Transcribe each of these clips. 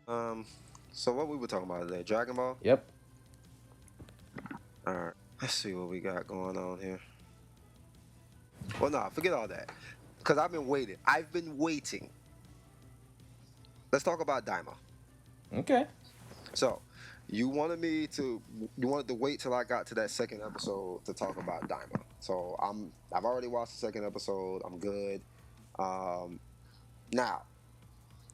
Um, so what we were talking about today? Dragon Ball. Yep. All right. Let's see what we got going on here. Well, no, forget all that, because I've been waiting. I've been waiting. Let's talk about Daima. Okay. So, you wanted to wait till I got to that second episode to talk about Daima. So I've already watched the second episode. I'm good. Um, Now,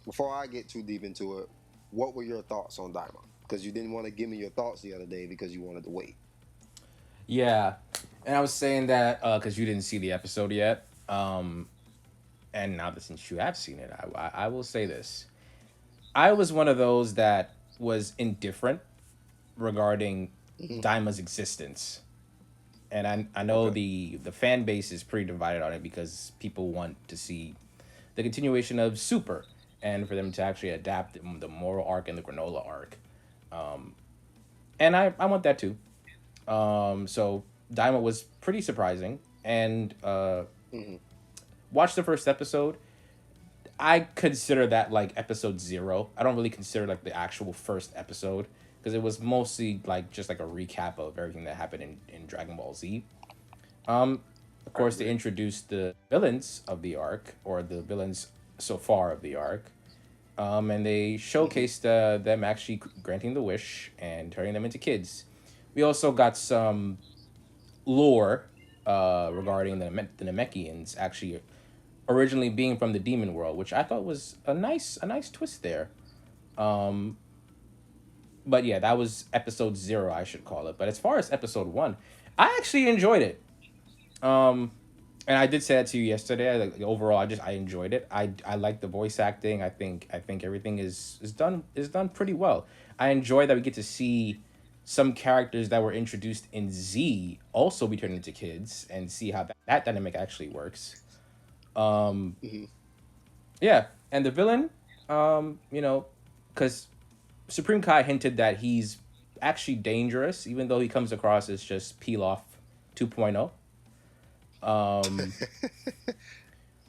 before I get too deep into it, what were your thoughts on Daima? Because you didn't want to give me your thoughts the other day because you wanted to wait. Yeah, and I was saying that because you didn't see the episode yet, and now that since you have seen it, I will say this: I was one of those that was indifferent regarding Hmm. Daima's existence, and I know Okay. the fan base is pretty divided on it because people want to see the continuation of Super, and for them to actually adapt the moral arc and the granola arc, and I want that too. So Daima was pretty surprising, and Hmm. watched the first episode. I consider that like episode zero. I don't really consider like the actual first episode because it was mostly like just like a recap of everything that happened in Dragon Ball Z. Of I course, they agree. introduced the villains of the arc, or the villains so far of the arc, and they Hmm. showcased them actually granting the wish and turning them into kids. We also got some lore regarding the Namekians actually originally being from the demon world, which I thought was a nice twist there. But yeah, that was episode zero, I should call it. But as far as episode one, I actually enjoyed it. And I did say that to you yesterday. Like overall, I enjoyed it. I like the voice acting. I think everything is done pretty well. I enjoy that we get to see some characters that were introduced in Z also be turned into kids and see how that dynamic actually works. Hmm. Yeah, and the villain, because Supreme Kai hinted that he's actually dangerous, even though he comes across as just Peel Off 2.0.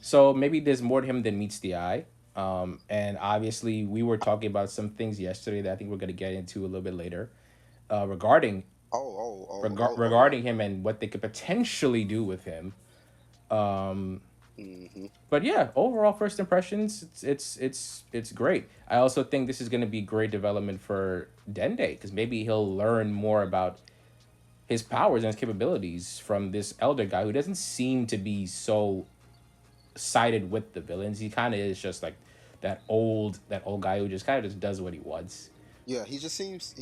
So maybe there's more to him than meets the eye. And obviously, we were talking about some things yesterday that I think we're going to get into a little bit later regarding Oh, yeah. regarding him and what they could potentially do with him. Hmm. But yeah, overall first impressions, it's great. I also think this is going to be great development for Dende because maybe he'll learn more about his powers and his capabilities from this elder guy who doesn't seem to be so sided with the villains. He kind of is just like that old guy who just kind of just does what he wants. Yeah, he seems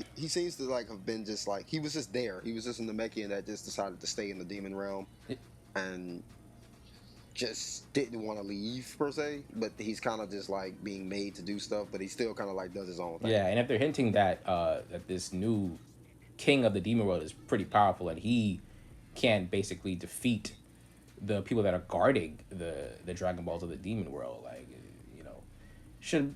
to like have been just like he was just there. He was just in the Namekian that just decided to stay in the demon realm and just didn't want to leave per se. But he's kind of just like being made to do stuff, but he still kind of like does his own Yeah, thing. and if they're hinting that this new king of the demon world is pretty powerful and he can basically defeat the people that are guarding the Dragon Balls of the demon world, like you know, should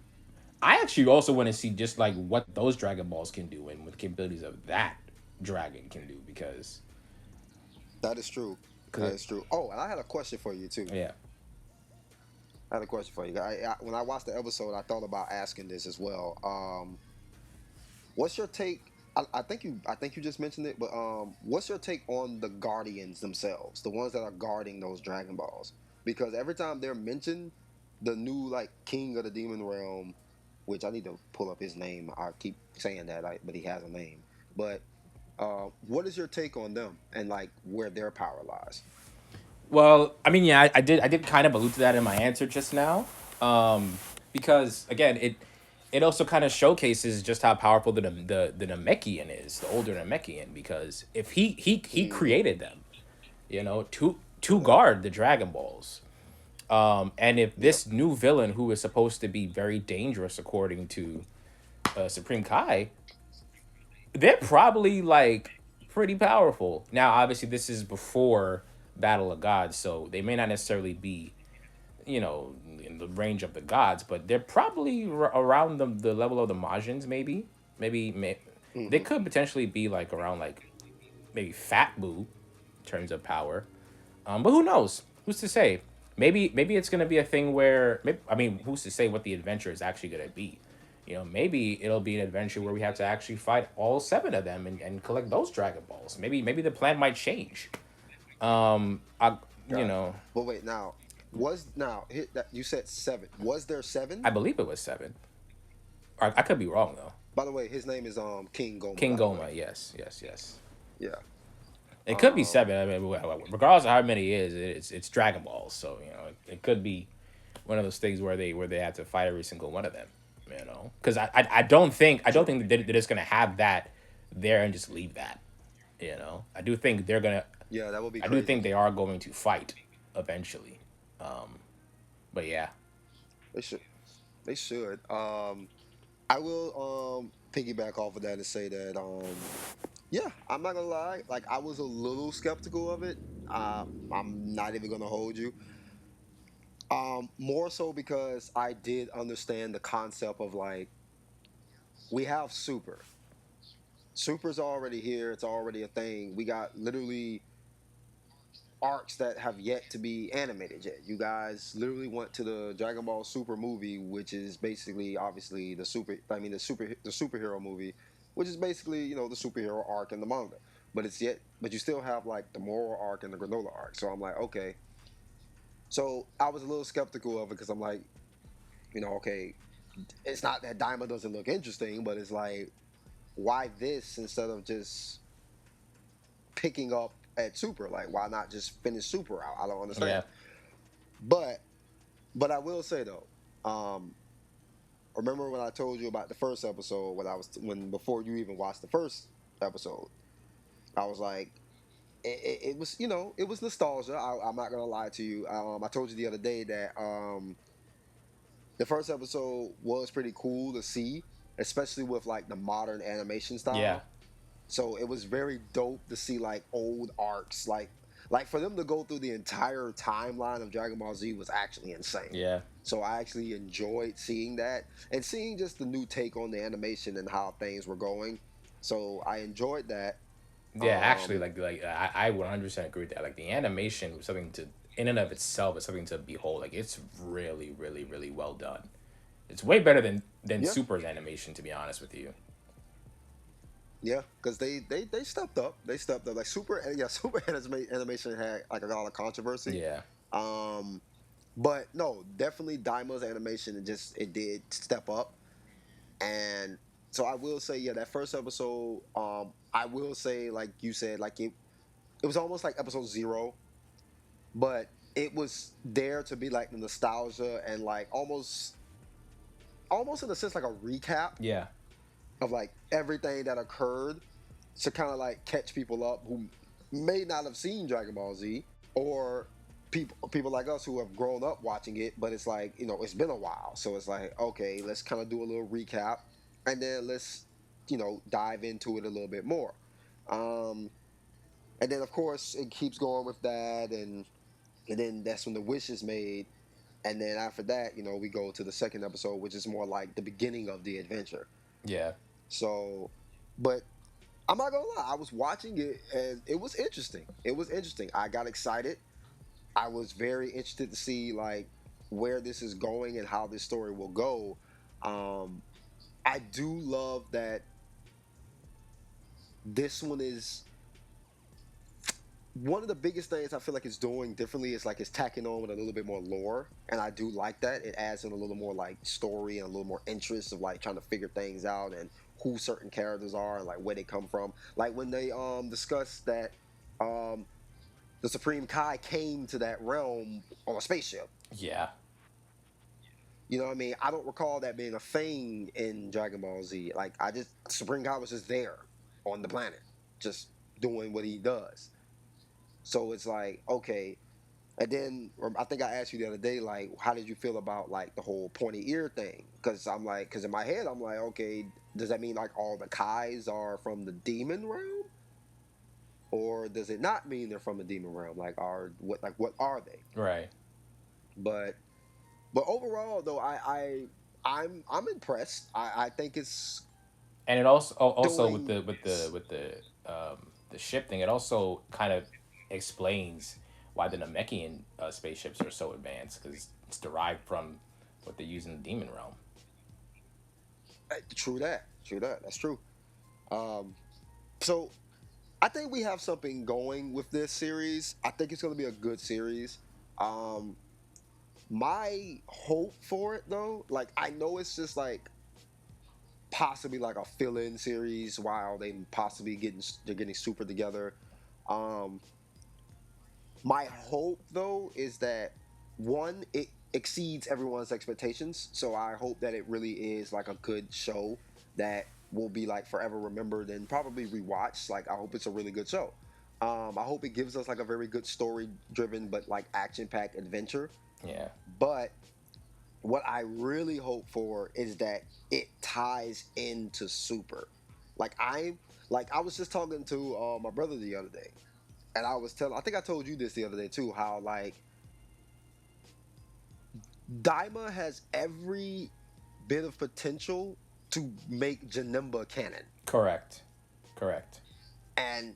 I actually also want to see just like what those Dragon Balls can do and what the capabilities of that dragon can do That is true. because That is true. Oh, and I had a question for you too. yeah. I had a question for you. When I watched the episode, I thought about asking this as well. What's your take? I think you just mentioned it, but what's your take on the Guardians themselves, the ones that are guarding those Dragon Balls? Because every time they're mentioned, the new like King of the Demon Realm, which I need to pull up his name. I keep saying that, but he has a name. But what is your take on them and like where their power lies? Well, I mean, yeah, I did kind of allude to that in my answer just now, because again, it also kind of showcases just how powerful the Namekian is, the older Namekian, because if he Hmm. created them, to Okay. guard the Dragon Balls, and if Yep. this new villain who is supposed to be very dangerous according to Supreme Kai, they're probably like pretty powerful. Now, obviously, this is before Battle of Gods, so they may not necessarily be, in the range of the gods, but they're probably around the level of the Majins, maybe. They Hmm. could potentially be like around like maybe Fat Boo in terms of power. But who knows? Who's to say? Maybe it's gonna be a thing where I mean, who's to say what the adventure is actually gonna be? maybe it'll be an adventure where we have to actually fight all seven of them and collect those Dragon Balls. Maybe the plan might change. I you Gotcha. know But wait, now hit that you said seven. Was there I seven? believe it was seven. Or I could be wrong though. By the way, his name is King Goma. King By the way, Goma, yes, yes, yes. yeah. It could be Um, seven. I mean, regardless of how many it is, it's Dragon Balls. So it could be one of those things where they have to fight every single one of them. Because I don't think that they're just gonna have that there and just leave that. I do think they're gonna. yeah, that would be I do crazy. think they are going to fight eventually. But yeah, They should. They should. I will piggyback off of that and say that yeah, I'm not gonna lie. Like I was a little skeptical of it. I'm not even gonna hold you. More so because I did understand the concept of like we have Super. Super's already here. It's already a thing. We got literally arcs that have yet to be animated yet. You guys literally went to the Dragon Ball Super movie, which is basically obviously the superhero movie, which is basically, the superhero arc in the manga. But you still have like the moral arc and the granola arc. So I'm like, okay. So I was a little skeptical of it because I'm like, okay, it's not that Daima doesn't look interesting, but it's like, why this instead of just picking up at Super? Like, why not just finish Super out? I don't understand. yeah, But I will say though, um, remember when I told you about the first episode when before you even watched the first episode, I was like, it was it was nostalgia. I'm not gonna lie to you. I told you the other day that the first episode was pretty cool to see, especially with like the modern animation yeah, style. So it was very dope to see like old arcs, like for them to go through the entire timeline of Dragon Ball Z was actually insane. yeah, So I actually enjoyed seeing that and seeing just the new take on the animation and how things were going. So I enjoyed that. yeah. Actually, Um, I 100% agree with that. Like the animation was something to in and of itself is something to behold. Like it's really, really, really well done. It's way better than yeah, Super's animation, to be honest with you. yeah, because they stepped up. They stepped up. Like Super animation had like a lot of controversy. Yeah, Um, but no, definitely Daima's animation it did step up. And so I will say, yeah, that first episode, I will say, like you said, like it was almost like episode zero, but it was there to be like the nostalgia and like almost in a sense like a recap yeah, of like everything that occurred to kind of like catch people up who may not have seen Dragon Ball Z, or people like us who have grown up watching it, but it's like, it's been a while. So it's like, okay, let's kind of do a little recap and then let's, dive into it a little bit more. Um, and then of course it keeps going with that, and then that's when the wish is made. And then after that, we go to the second episode, which is more like the beginning of the adventure. yeah. So, but I'm not gonna lie, I was watching it and it was interesting. It was interesting. I got excited. I was very interested to see like where this is going and how this story will go. Um, I do love that this one is one of the biggest things I feel like it's doing differently is like it's tacking on with a little bit more lore, and I do like that. It adds in a little more like story and a little more interest of like trying to figure things out and who certain characters are and like where they come from. Like when they discussed that um the Supreme Kai came to that realm on a spaceship. Yeah. You know what I mean? I don't recall that being a thing in Dragon Ball Z. Like I just Supreme Kai was just there on the planet, just doing what he does. So it's like, okay. And then I think I asked you the other day, like, how did you feel about like the whole pointy ear thing? Because in my head, I'm like, okay, does that mean like all the Kais are from the demon realm, or does it not mean they're from the demon realm? What are they? Right. But overall, though, I'm impressed. I think it's And it also with doing. the ship thing, it also kind of explains why the Namekian spaceships are so advanced because it's derived from what they use in the demon realm. True that. True that. That's true. Um, so I think we have something going with this series. I think it's going to be a good series. Um, my hope for it though, like I know it's just like possibly like a fill-in series while they're getting super together. Um, my hope though is that one, it exceeds everyone's expectations. So I hope that it really is like a good show that will be like forever remembered and probably rewatched. Like I hope it's a really good show. I hope it gives us like a very good story driven but like action packed adventure. Yeah. But what I really hope for is that it ties into Super. Like I was just talking to my brother the other day, and I think I told you this the other day too, how like Daima has every bit of potential to make Janemba canon, Correct. Correct. and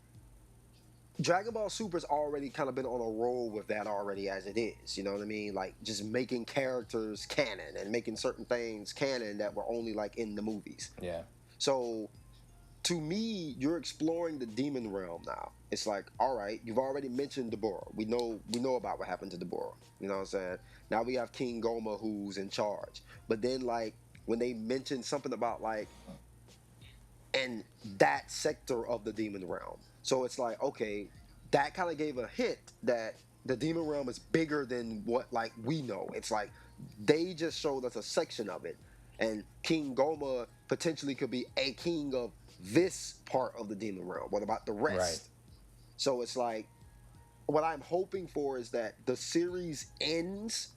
Dragon Ball Super's already kind of been on a roll with that already as it is. You know what I mean? Like just making characters canon and making certain things canon that were only like in the movies. Yeah. So to me, you're exploring the demon realm now. It's like, all right, you've already mentioned Deborah. We know about what happened to Deborah. You know what I'm saying? Now we have King Goma who's in charge. But then like when they mentioned something about like in that sector of the demon realm. So it's like, okay, that kind of gave a hint that the demon realm is bigger than what like we know. It's like they just showed us a section of it. And King Goma potentially could be a king of this part of the demon realm. What about the Right. rest? So it's like what I'm hoping for is that the series ends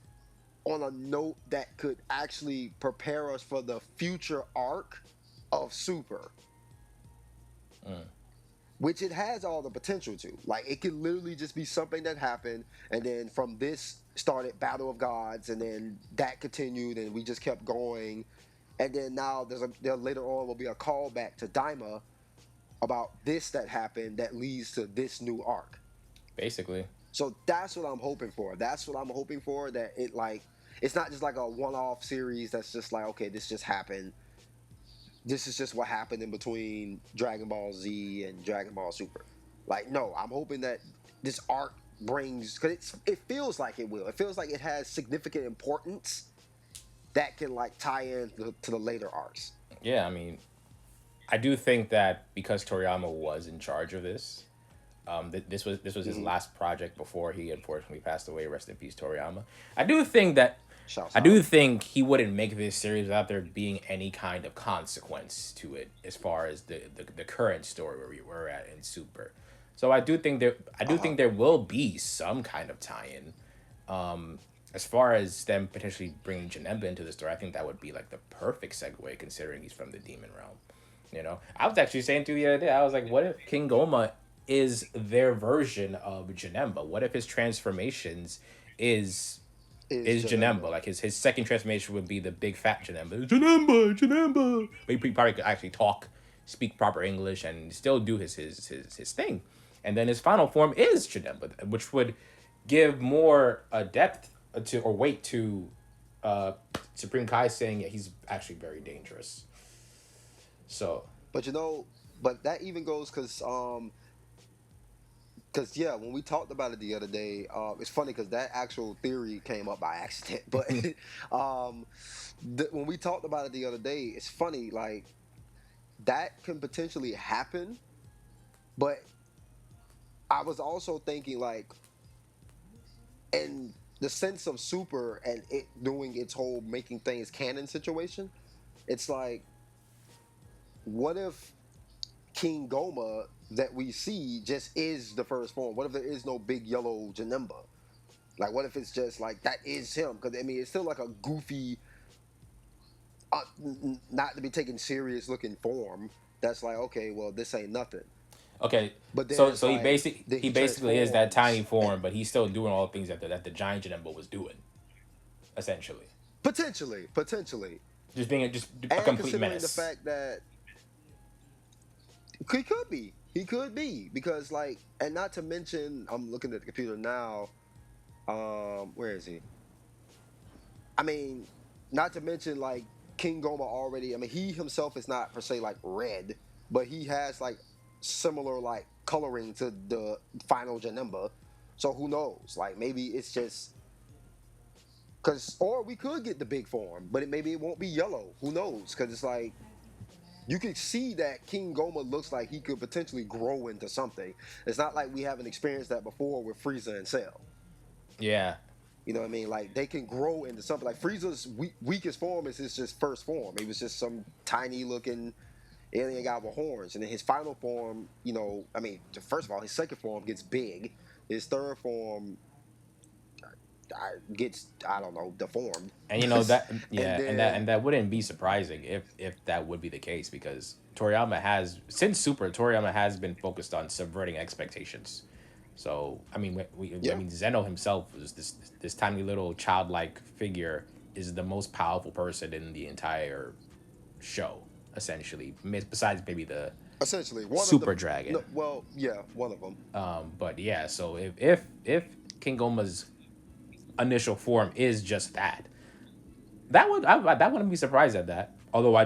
on a note that could actually prepare us for the future arc of Super, Mm. which it has all the potential to. Like it could literally just be something that happened, and then from this started Battle of Gods, and then that continued, and we just kept going, and then now there later on will be a callback to Daima about this that happened that leads to this new arc. Basically. So that's what I'm hoping for. That's what I'm hoping for. That it like it's not just like a one-off series that's just like okay, this just happened. This is just what happened in between Dragon Ball Z and Dragon Ball Super. Like, no, I'm hoping that this arc brings because it feels like it will. It feels like it has significant importance that can like tie in to the later arcs. Yeah. I mean, I do think that because Toriyama was in charge of this, this was his Mm-hmm. last project before he unfortunately passed away. Rest in peace, Toriyama. I do think that Shouts I out. do think he wouldn't make this series without there being any kind of consequence to it as far as the current story where we were at in Super. So I Uh do huh. think there will be some kind of tie-in. As far as them potentially bringing Janemba into the story, I think that would be like the perfect segue considering he's from the demon realm. You know, I was actually saying to you the other day, I was like, what if King Goma is their version of Janemba? What if his transformations is Is is Janemba? Janemba. Like his second transformation would be the big fat Janemba. Janemba, Janemba. But he probably could actually talk, speak proper English, and still do his thing. And then his final form is Janemba, which would give more depth to or weight to uh, Supreme Kai saying yeah, he's actually very dangerous. So But but that even goes because yeah, when we talked about it the other day, it's funny because that actual theory came up by accident. But um, when we talked about it the other day, it's funny like that can potentially happen. But I was also thinking like in the sense of Super and it doing its whole making things canon situation. It's like what if King Goma that we see just is the first form? What if there is no big yellow Janemba? Like, what if it's just like that is him? Because I mean, it's still like a goofy, not to be taken serious looking form. That's like, okay, well, this ain't nothing. okay, But then so it's so he like, basic then he he basically is that tiny transforms, and form, but he's still doing all the things that the giant Janemba was doing, essentially. potentially, Just being just a and complete considering the menace. fact that he could be because like, and not to mention, I'm looking at the computer now. Where is he? I mean, not to mention like King Goma already. I mean, he himself is not per se like red, but he has like similar like coloring to the final Janemba. So who knows? Like maybe it's just because, or we could get the big form, but maybe it won't be yellow. Who knows? Because it's like you could see that King Goma looks like he could potentially grow into something. It's not like we haven't experienced that before with Frieza and Cell. Yeah. You know what I mean? Like they can grow into something. Like Frieza's weakest form is his just first form. He was just some tiny looking alien guy with horns, and then his final form, you know, I mean, first of all, his second form gets big. His third form gets, I don't know, deformed. And you know that, And yeah, then that wouldn't be surprising if that would be the case, because Toriyama has, since Super, Toriyama has been focused on subverting expectations. So I mean, I yeah, mean, Zeno himself is this tiny little childlike figure, is the most powerful person in the entire show, essentially. Besides maybe the essentially one of the Super Dragon. no, well, yeah, one of them. But yeah, so if King Goma's initial form is just that, that wouldn't be surprised at that. Although I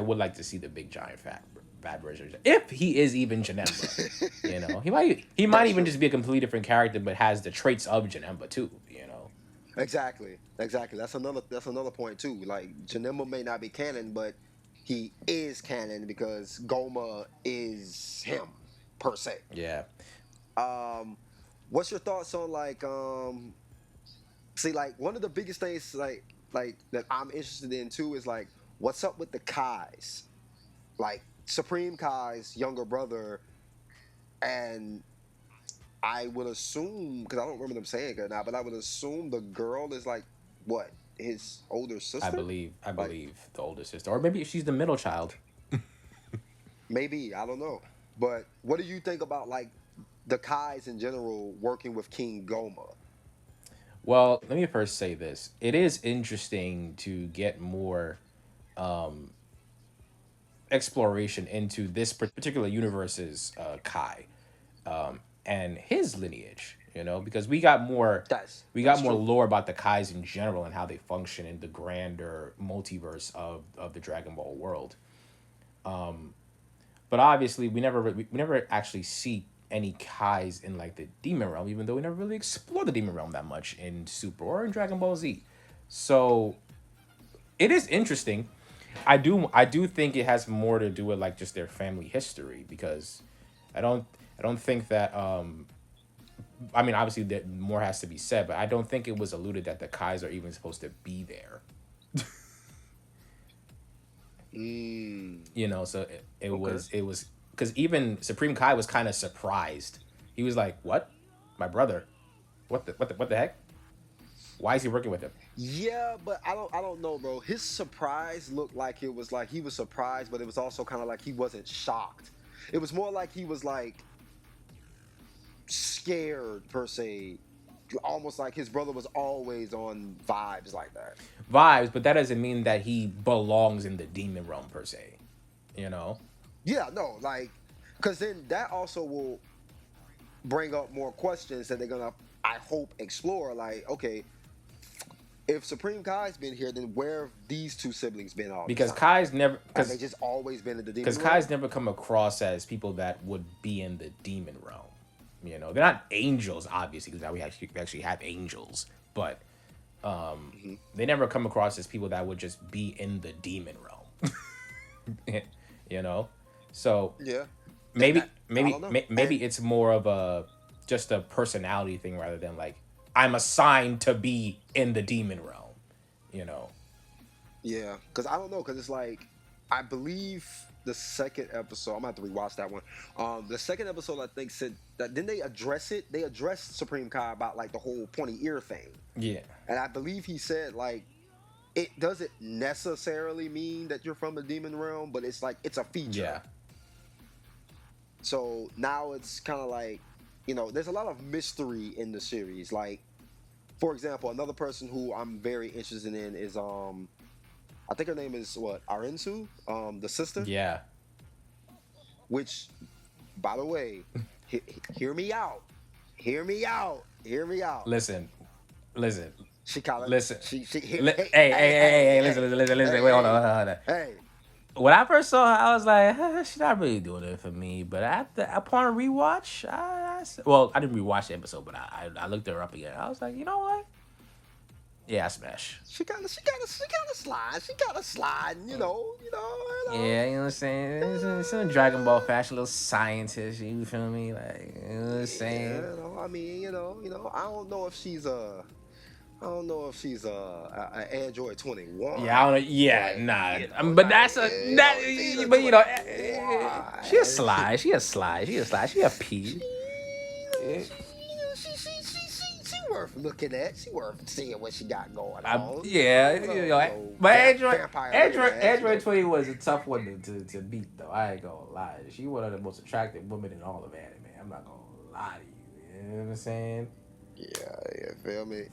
would like to see the big giant fat bad version if he is even Janemba. You know, he might That's even true. just be a completely different character, but has the traits of Janemba too. You know. Exactly. That's another point too. Like Janemba may not be canon, but he is canon because Goma is him per se. Yeah. Um, what's your thoughts on like see like one of the biggest things like that I'm interested in too is like what's up with the Kais? Like Supreme Kai's younger brother, and I would assume because I don't remember them saying it or not, but I would assume the girl is like what his older sister. I Like believe the older sister, or maybe she's the middle child. maybe I don't know, but what do you think about like the Kais in general working with King Goma? Well, let me first say this: it is interesting to get more exploration into this particular universe's Kai, and his lineage. You know, because That's we got that's more true. lore about the Kais in general and how they function in the grander multiverse of the Dragon Ball world. But obviously, we never actually see any Kais in like the Demon Realm, even though we never really explore the Demon Realm that much in Super or in Dragon Ball Z. So it is interesting. I do think it has more to do with like just their family history, because I don't I don't think that I mean, obviously that more has to be said, but I don't think it was alluded that the Kais are even supposed to be there. Mm, You know, so okay. it was because even Supreme Kai was kind of surprised. He was like, "What, my brother? What the heck? Why is he working with him?" Yeah, but I don't know, bro. His surprise looked like it was like he was surprised, but it was also kind of like he wasn't shocked. It was more like he was like scared per se, almost like his brother was always on vibes like that. Vibes, but that doesn't mean that he belongs in the demon realm per se. You know, Yeah, no, like because then that also will bring up more questions that they're gonna, I hope, explore. Like, okay, if Supreme Kai's been here, then where have these two siblings been all this because time? Have they Because just always been in the demon realm? Kai's never come across as people that would be in the demon realm. You know, they're not angels, obviously, because now we actually have angels, but Hmm. they never come across as people that would just be in the demon realm. You know, so Yeah, and I don't know. maybe it's more of a just a personality thing rather than like I'm assigned to be in the demon realm. You know, Yeah, because I don't know, because it's like I believe the second episode. I'm gonna have to rewatch that one. The second episode I think said that then they address it. They addressed Supreme Kai about like the whole pointy ear thing, yeah, and I believe he said like it doesn't necessarily mean that you're from the demon realm, but it's like it's a feature. yeah. So now it's kind of like there's a lot of mystery in the series. Like for example, another person who I'm very interested in is I think her name is what Arensu, the sister. Yeah. Which, by the way, hear me out. Hear me out. Hear me out. Listen, listen. She kind of Listen, she hey hey, hey hey, hey, hey hey, hey hey, hey listen. hey Wait, hey hold on. hey. When I first saw her, I was like, she's not really doing it for me. But after upon rewatch, well, I didn't rewatch the episode, but I looked her up again. I was like, you know what? Yeah, I smash. She kind of slide. She kind of sliding. Yeah, you know what I'm saying? It's in Dragon Ball fashion, little scientist. You feel me? Like, you know what I'm saying? Yeah. I mean, I don't know if she's a Android Yeah, 21, I don't know. Yeah, but nah. But like that's a she's that. a But 21. she a slide. She a slide. She a slide. She a She, P. Yeah. she worth looking at. She worth seeing what she got going on. Yeah, but Vampire looking ass. Android 20 was a tough one to beat though. I ain't gonna lie. She one of the most attractive women in all of anime. I'm not gonna lie to you. You know what I'm saying? Yeah, feel me.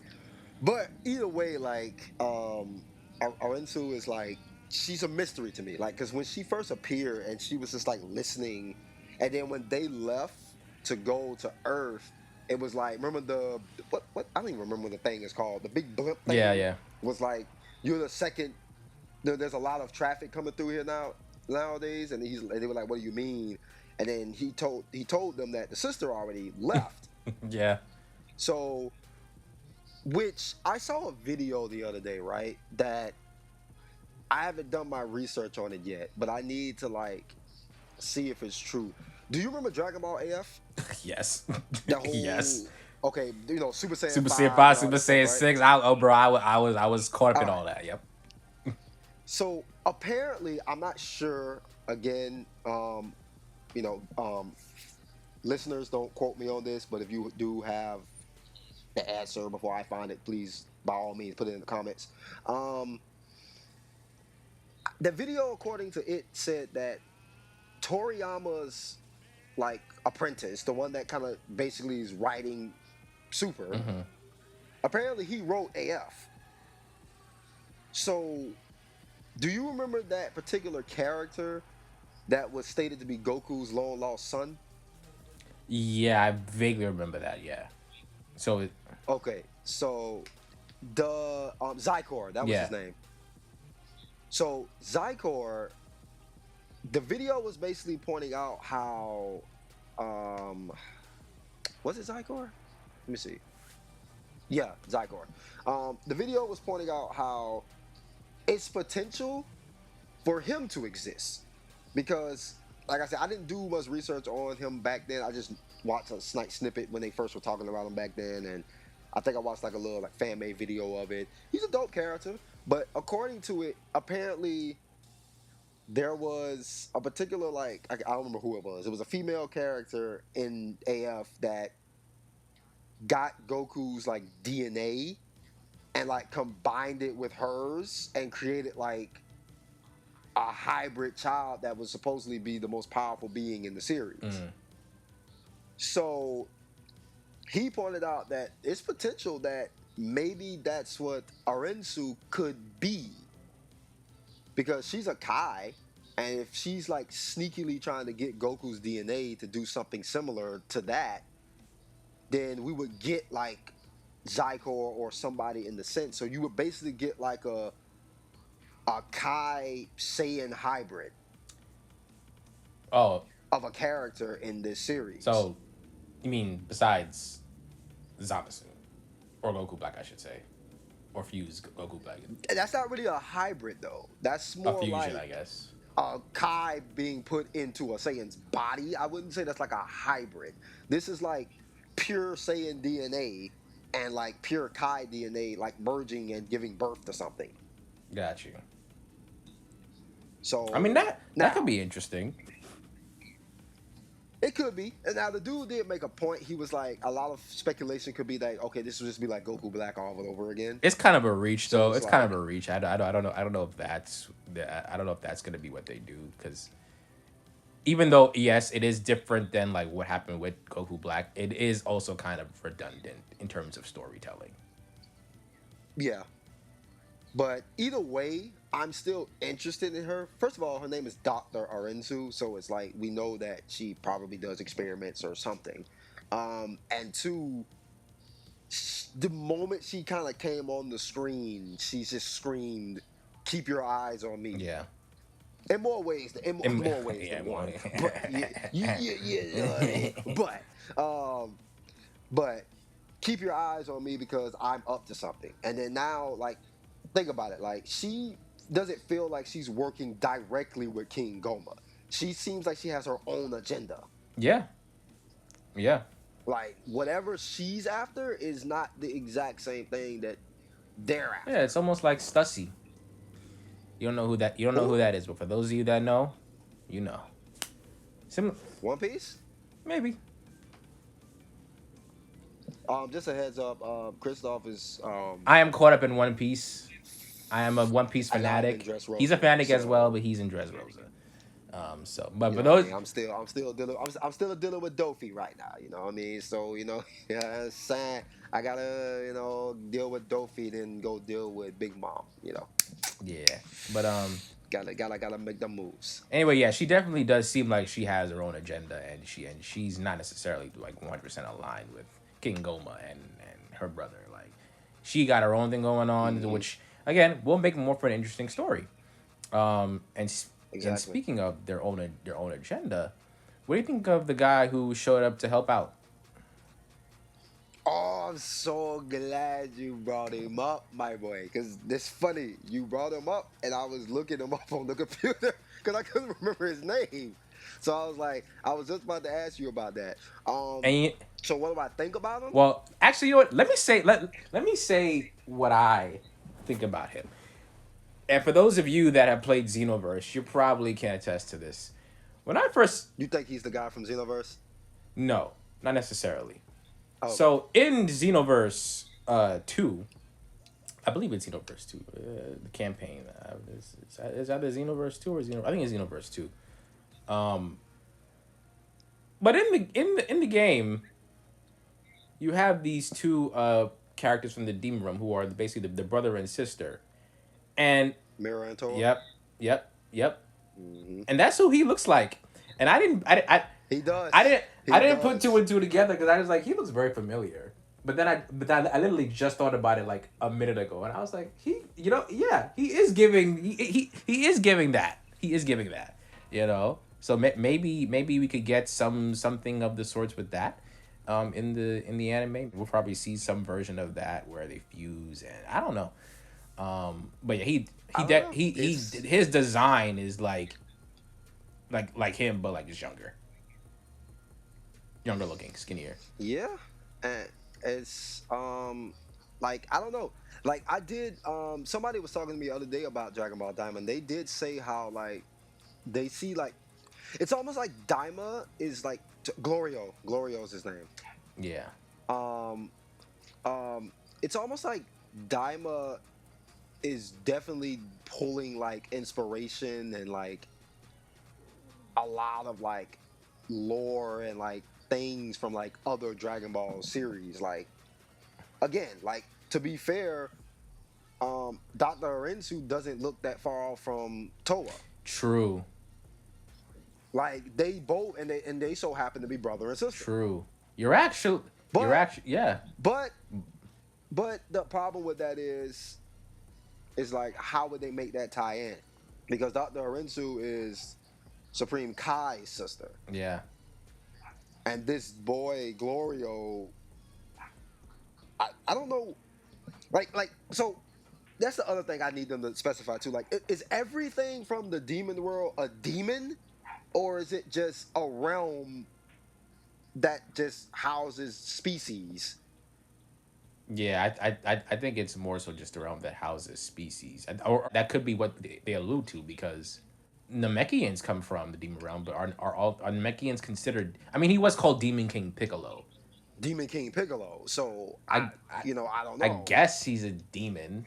But either way, like, Arensu is like, she's a mystery to me. Like, because when she first appeared and she was just like listening, and then when they left to go to Earth, it was like, remember what I don't even remember what the thing is called. The big blimp Yeah, thing yeah. was like, you're the second. There's a lot of traffic coming through here nowadays, and they were like, what do you mean? And then he told them that the sister already left. Yeah. So, which I saw a video the other day, right? That I haven't done my research on it yet, but I need to like see if it's true. Do you remember Dragon Ball AF? Yes. The Yes. whole okay, Super Saiyan Super Saiyan 5 five, and all Super that stuff, Saiyan right? six. Bro, I was caught up All in right. all that. Yep. So apparently, I'm not sure. Again, you know, listeners, don't quote me on this, but if you do have the answer before I find it, please by all means put it in the comments. Um, the video, according to it, said that Toriyama's like apprentice, the one that kind of basically is writing Super, Hmm. apparently he wrote AF. So, do you remember that particular character that was stated to be Goku's long lost son? Yeah, I vaguely remember that. Yeah. So Okay, so the Zykor, that was his yeah, name. So Zykor, the video was basically pointing out how um was it Zykor? Let me see. Yeah, Zykor. The video was pointing out how it's potential for him to exist because, like I said, I didn't do much research on him back then. I just watched a snippet when they first were talking about him back then, and I think I watched like a little like fan made video of it. He's a dope character, but according to it, apparently there was a particular like I don't remember who it was. It was a female character in AF that got Goku's like DNA and like combined it with hers and created like a hybrid child that was supposedly be the most powerful being in the series. mm. So he pointed out that it's potential that maybe that's what Arensu could be because she's a Kai, and if she's like sneakily trying to get Goku's DNA to do something similar to that, then we would get like Zykor or somebody in the sense. So you would basically get like a Kai Saiyan hybrid Oh, of a character in this series. so you mean besides Zamasu or Goku Black, I should say, or Fuse Goku Black, And that's not really a hybrid though. That's a more fusion, like I guess. a Kai being put into a Saiyan's body. I wouldn't say that's like a hybrid. This is like pure Saiyan DNA and like pure Kai DNA, like merging and giving birth to something. Got you. I mean So that could now be interesting. it could be. And now the dude did make a point. He was like, a lot of speculation could be like, okay, this will just be like Goku Black all over again. It's kind of a reach, So though. it's It's kind of like, a reach. I don't know. I don't know if I don't know if that's gonna be what they do because even though yes, it is different than like what happened with Goku Black, it is also kind of redundant in terms of storytelling. yeah. But either way, I'm still interested in her. First of all, her name is Dr. Arensu, so it's like we know that she probably does experiments or something. And two, The moment she kind of came on the screen, she just screamed, "Keep your eyes on me." Yeah. In more ways, more ways Yeah, than more. one. But yeah, yeah, you know what I mean. Um, but keep your eyes on me because I'm up to something. And then now, like, think about it. Like, she doesn't feel like she's working directly with King Goma. She seems like she has her own agenda. Yeah. Yeah. Like, whatever she's after is not the exact same thing that they're Yeah, after. it's almost like Stussy. You don't know who that. You don't know who Who? that is, but for those of you that know, you know. Sim, One Piece? maybe. Just a heads up. Kristoff is I am caught up in One Piece. I am a One Piece and I'm in fanatic. He's a Dressrosa. fanatic as well, So but he's in Dressrosa. But you for know what I those, mean. I'm still dealing. I'm still dealing with Dofi right now. You know what I mean. So yeah, I'm saying I gotta deal with Dofi, then go deal with Big Mom. yeah. But Gotta make the moves. anyway, yeah, she definitely does seem like she has her own agenda, and she's not necessarily like 100% aligned with King Goma and her brother. Like, she got her own thing going on, Hmm. which again will make more for an interesting story. And Exactly. speaking of their own agenda, what do you think of the guy who showed up to help out? Oh, I'm so glad you brought him up, my boy. Because it's funny. You brought him up, and I was looking him up on the computer because I couldn't remember his name. So I was like, I was just about to ask you about that. And So what do I think about him? well, actually, you know what? Let me say what I think about him. And for those of you that have played Xenoverse, you probably can attest to this. When I first You think he's the guy from Xenoverse? No, not necessarily. Okay. So in Xenoverse 2, I believe it's Xenoverse 2, the campaign. Is either Xenoverse 2 or Xenoverse. I think it's Xenoverse 2. Um, but in the game, you have these two characters from the Demon Realm who are basically the brother and sister. And Mira and Toa? yep, yep. Hmm. And that's who he looks like. And He I does. didn't I He didn't put two does. and two together because I was like, he looks very familiar. But I literally just thought about it like a minute ago, and I was like, yeah, he is giving that. He is giving that. So maybe we could get something of the sorts with that. In the anime, we'll probably see some version of that where they fuse, and I don't know. But yeah, I don't know. he It's his design is like him, but like just younger looking, skinnier. Yeah, and it's like I don't know. Like I did somebody was talking to me the other day about Dragon Ball Diamond. They did say how like they see like it's almost like Daima is like Glorio. Glorio is his name. Yeah, Um it's almost like Daima is definitely pulling like inspiration and like a lot of like lore and like things from like other Dragon Ball series. Like again, like to be fair, Dr. Arensu doesn't look that far off from Toa. true, Like they both and they so happen to be brother and sister. true. You're But actually, yeah, but but the problem with that is like how would they make that tie in? Because Dr. Arensu is Supreme Kai's sister. yeah. And this boy Glorio, I don't know, like so that's the other thing I need them to specify too. Like, is everything from the demon world a demon, or is it just a realm that just houses species? Yeah, I think it's more so just a realm that houses species, or that could be what they allude to because Namekians come from the demon realm, but are Namekians considered? I mean, he was called Demon King Piccolo. Demon King Piccolo. So I I, I don't I know. guess he's a demon.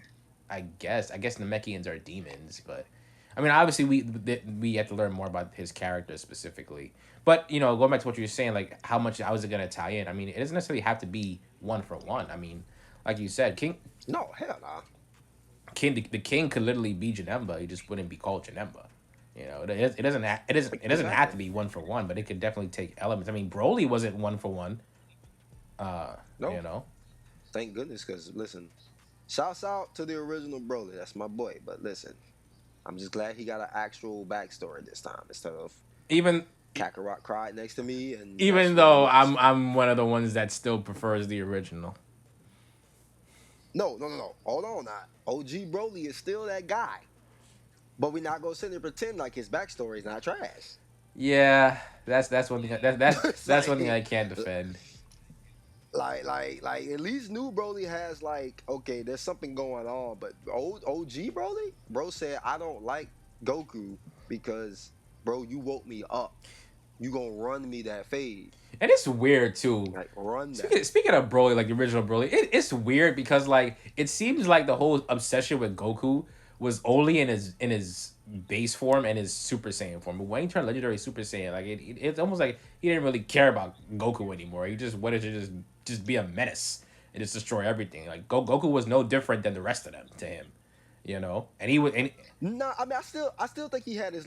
I guess Namekians are demons, but I mean, obviously we have to learn more about his character specifically. But going back to what you were saying, like how is it gonna tie in? I mean, it doesn't necessarily have to be one for one. I mean, like you said, No, hell nah. the king could literally be Janemba. He just wouldn't be called Janemba. It doesn't have to Exactly. be one for one, but it could definitely take elements. I mean, Broly wasn't one for one. No. You know. Thank goodness, because listen, shouts out to the original Broly. That's my boy. But listen, I'm just glad he got an actual backstory this time instead of Even Kakarot cried next to me, and that's even what it though was. I'm one of the ones that still prefers the original. No, no, no, no. Hold on, now. OG Broly is still that guy, but we're not gonna sit there and pretend like his backstory is not trash. Yeah, that's one thing It's that's one thing like, I can't defend. at least new Broly has like, okay, there's something going on, but old OG Broly, bro said I don't like Goku because, bro, you woke me up. You gonna run me that fade, And it's weird too. like run that. Speaking of Broly, like the original Broly, it's weird because like it seems like the whole obsession with Goku was only in his base form and his Super Saiyan form. But when he turned legendary Super Saiyan, like it's almost like he didn't really care about Goku anymore. He just wanted to just be a menace and just destroy everything. Like Goku was no different than the rest of them to him, you know. And he was and No, I mean, I still think he had his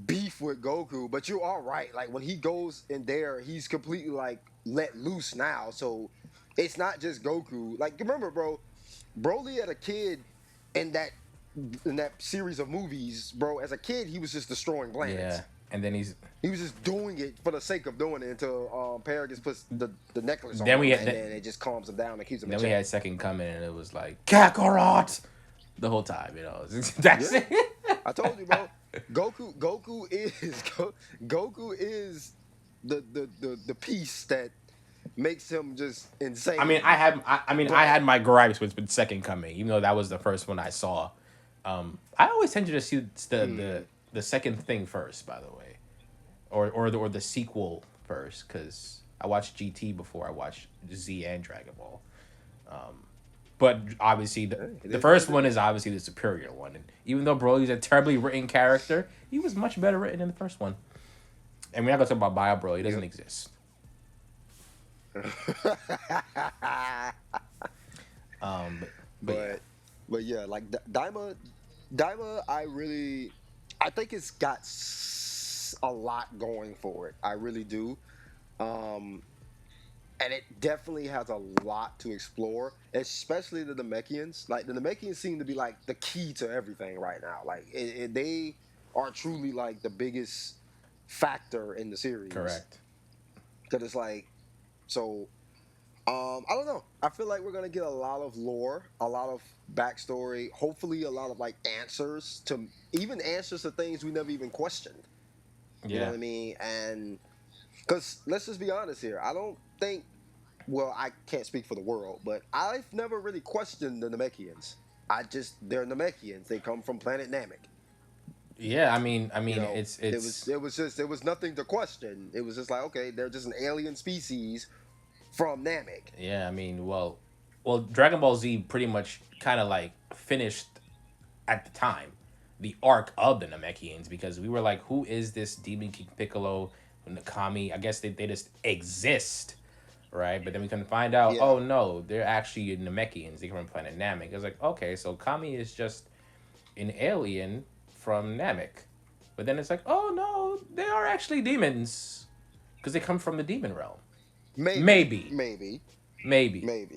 beef with Goku, but you are right. Like when he goes in there, he's completely like let loose now. So it's not just Goku. Like remember, bro, Broly had a kid in that series of movies, bro. As a kid, he was just destroying yeah, planets. and then He was just doing it for the sake of doing it until Paragus puts the necklace on then we him, had and then it just calms him down and keeps him in then we check. had Second Coming and it was like Kakarot the whole time, you know. That's Yeah, it. I told you, bro. Goku is the piece that makes him just insane. I But had my gripes with Second Coming, even though that was the first one I saw. I always tend to just see the second thing first, by the way, or the sequel first, because I watched GT before I watched Z and Dragon Ball. But obviously, it the is what first it one is. is obviously the superior one, and even though Broly's a terribly written character, he was much better written in the first one. And we're not gonna talk about Bio Broly; he doesn't Yep. exist. But yeah. but but yeah, like Daima, I think it's got a lot going for it. I really do. Um, and it definitely has a lot to explore, especially the Namekians. Like the Namekians seem to be like the key to everything right now. Like they are truly like the biggest factor in the series Correct. because it's like so. I don't know. I feel like we're gonna get a lot of lore, a lot of backstory, hopefully a lot of like answers to things we never even questioned. You know Yeah. what I mean? And because let's just be honest here, I don't think. Well, I can't speak for the world, but I've never really questioned the Namekians. They're Namekians. They come from planet Namek. Yeah, You know, it was it's it was just there was nothing to question. It was just like okay, they're just an alien species from Namek. yeah, well, Dragon Ball Z pretty much kind of like finished at the time the arc of the Namekians because we were like, who is this Demon King Piccolo, Nakami? I guess they just exist, right? But then we can find out, Yeah, oh no, they're actually Namekians. They come from planet Namek. It's like, okay, so Kami is just an alien from Namek. But then it's like, oh no, they are actually demons because they come from the demon realm. maybe, Maybe, maybe, maybe. maybe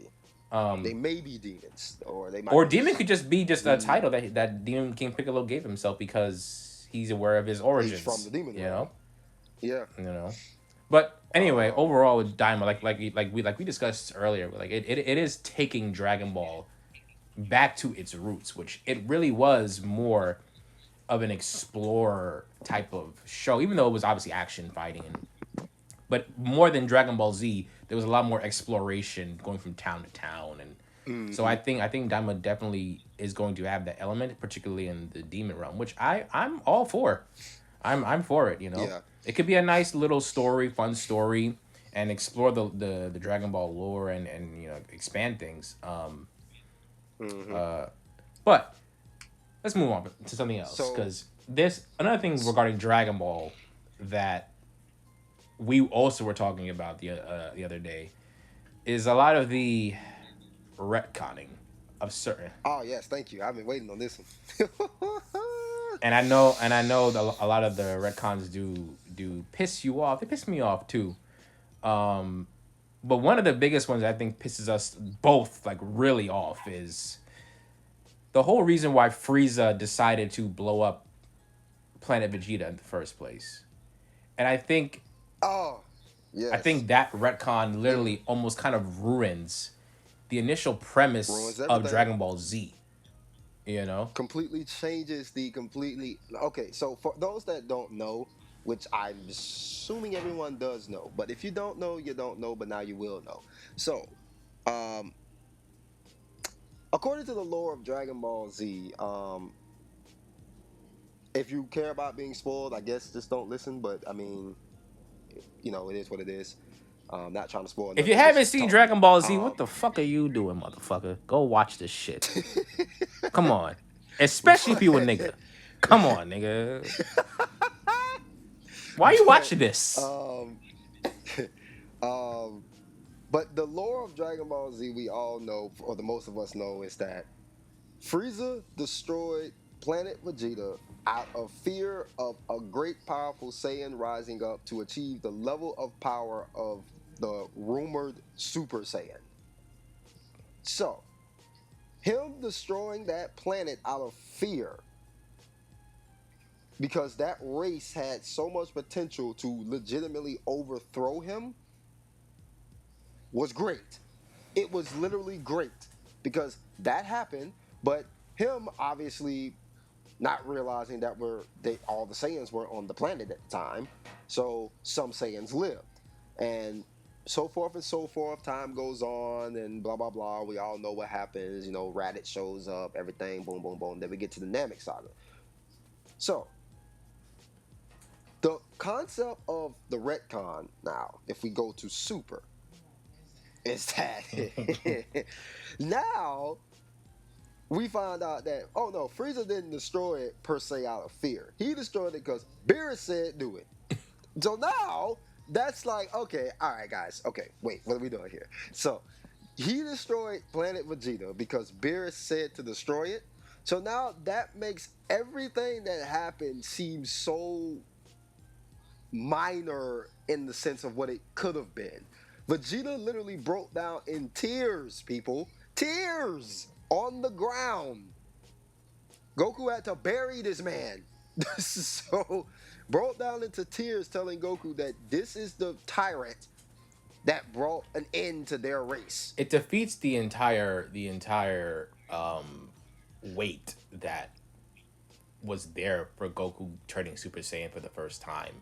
they Um, may be demons, or they might or be demon just could just be just a mm, title that Demon King Piccolo gave himself because he's aware of his he's from origins. the demon You realm. know, Yeah. you know. But anyway, Um. overall with Daima, like we discussed earlier, like it is taking Dragon Ball back to its roots, which it really was more of an explorer type of show, even though it was obviously action fighting and but more than Dragon Ball Z, there was a lot more exploration going from town to town, and so Hmm. I think Daima definitely is going to have that element, particularly in the demon realm, which I'm all for. I'm for it. You know, Yeah. it could be a nice little story, fun story, and explore the Dragon Ball lore and you know expand things. Hmm. But let's move on to something else So. because there's another thing regarding Dragon Ball that we also were talking about the other day is a lot of the retconning of certain. Oh yes, thank you. I've been waiting on this one. And I know that a lot of the retcons do piss you off. They piss me off too. But one of the biggest ones I think pisses us both like really off is the whole reason why Frieza decided to blow up Planet Vegeta in the first place. And Oh, I yes. think that retcon Mm. literally almost kind of ruins the initial premise Ruins of everything. Dragon Ball Z, you know? Completely changes the completely. Okay, so for those that don't know, which I'm assuming everyone does know, but if you don't know, you don't know, but now you will know. So, um, according to the lore of Dragon Ball Z, if you care about being spoiled, I guess just don't listen. But I mean, it is what it is. Not trying to spoil If you nothing, haven't just seen talking. Dragon Ball Z, what Um, the fuck are you doing, motherfucker? Go watch this shit. Come on. Especially if you a nigga. Come on, nigga. Why are you but watching this? um, um, but the lore of Dragon Ball Z, we all know, or the most of us know, is that Frieza destroyed planet Vegeta out of fear of a great powerful Saiyan rising up to achieve the level of power of the rumored Super Saiyan. So, him destroying that planet out of fear because that race had so much potential to legitimately overthrow him was great. It was literally great because that happened, but him obviously not realizing that all the Saiyans were on the planet at the time, so some Saiyans lived, and so forth and so forth. Time goes on, and blah blah blah. We all know what happens. Raditz shows up, everything, boom boom boom. Then we get to the Namek saga. So the concept of the retcon now, if we go to Super, is that now we find out that, oh no, Frieza didn't destroy it per se out of fear. He destroyed it because Beerus said do it. So now that's like, okay, all right, guys, okay, wait, what are we doing here? So he destroyed Planet Vegeta because Beerus said to destroy it. So now that makes everything that happened seem so minor in the sense of what it could have been. Vegeta literally broke down in tears, people. Tears on the ground. Goku had to bury this man. So broke down into tears telling Goku that this is the tyrant that brought an end to their race. It defeats the entire weight that was there for Goku turning Super Saiyan for the first time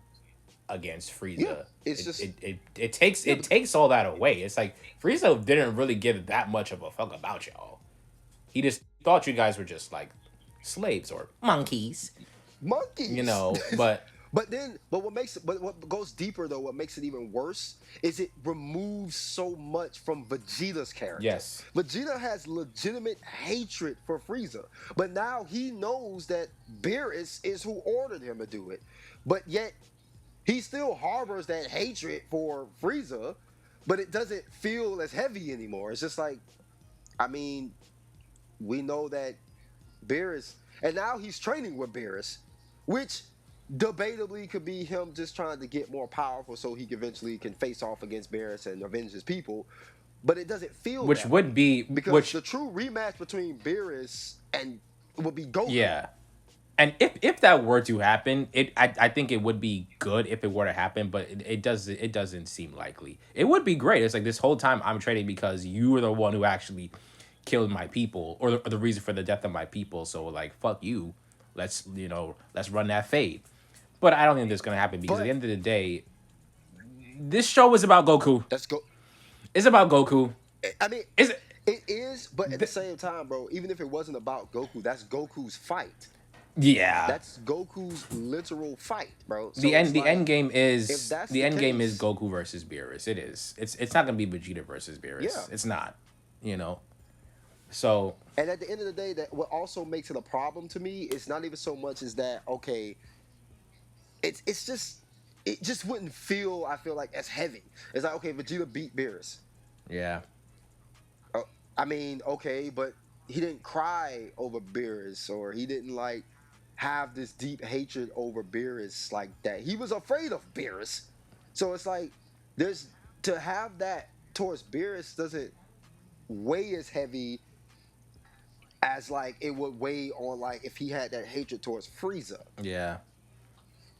against Yeah, Frieza. it's It just it, it, it takes yeah, it takes all that away. It's like Frieza didn't really give that much of a fuck about y'all. He just thought you guys were just like slaves or monkeys, monkeys. but But what goes deeper though, what makes it even worse is it removes so much from Vegeta's character. yes. Vegeta has legitimate hatred for Frieza, but now he knows that Beerus is who ordered him to do it. But yet he still harbors that hatred for Frieza, but it doesn't feel as heavy anymore. It's just like, I mean, we know that Beerus, and now he's training with Beerus, which debatably could be him just trying to get more powerful so he eventually can face off against Beerus and avenge his people. But it doesn't feel Which that way would be because which the true rematch between Beerus and would be Goku. yeah. And if that were to happen, I think it would be good if it were to happen, but it doesn't seem likely. It would be great. It's like this whole time I'm trading because you were the one who actually killed my people or the reason for the death of my people. So like fuck you. Let's run that fade. But I don't think that's gonna happen because at the But end of the day, this show is about Goku. let's go. It's about Goku. I mean, Is it? it is, but at the Th- same time, bro, even if it wasn't about Goku, that's Goku's fight. yeah. That's Goku's literal fight, bro. the So end it's the end like, game if is that's the the end game is case, Goku versus Beerus. It is. It's not gonna be Vegeta versus yeah. Beerus. It's not. You know. So And at the end of the day, that what also makes it a problem to me is not even so much as that, okay, it's just it just wouldn't feel, I feel like, as heavy. It's like, okay, Vegeta beat Beerus. yeah, Uh, I mean, okay, but he didn't cry over Beerus, or he didn't like have this deep hatred over Beerus like that. He was afraid of Beerus. So it's like there's to have that towards Beerus doesn't weigh as heavy as like it would weigh on like if he had that hatred towards Frieza. Yeah.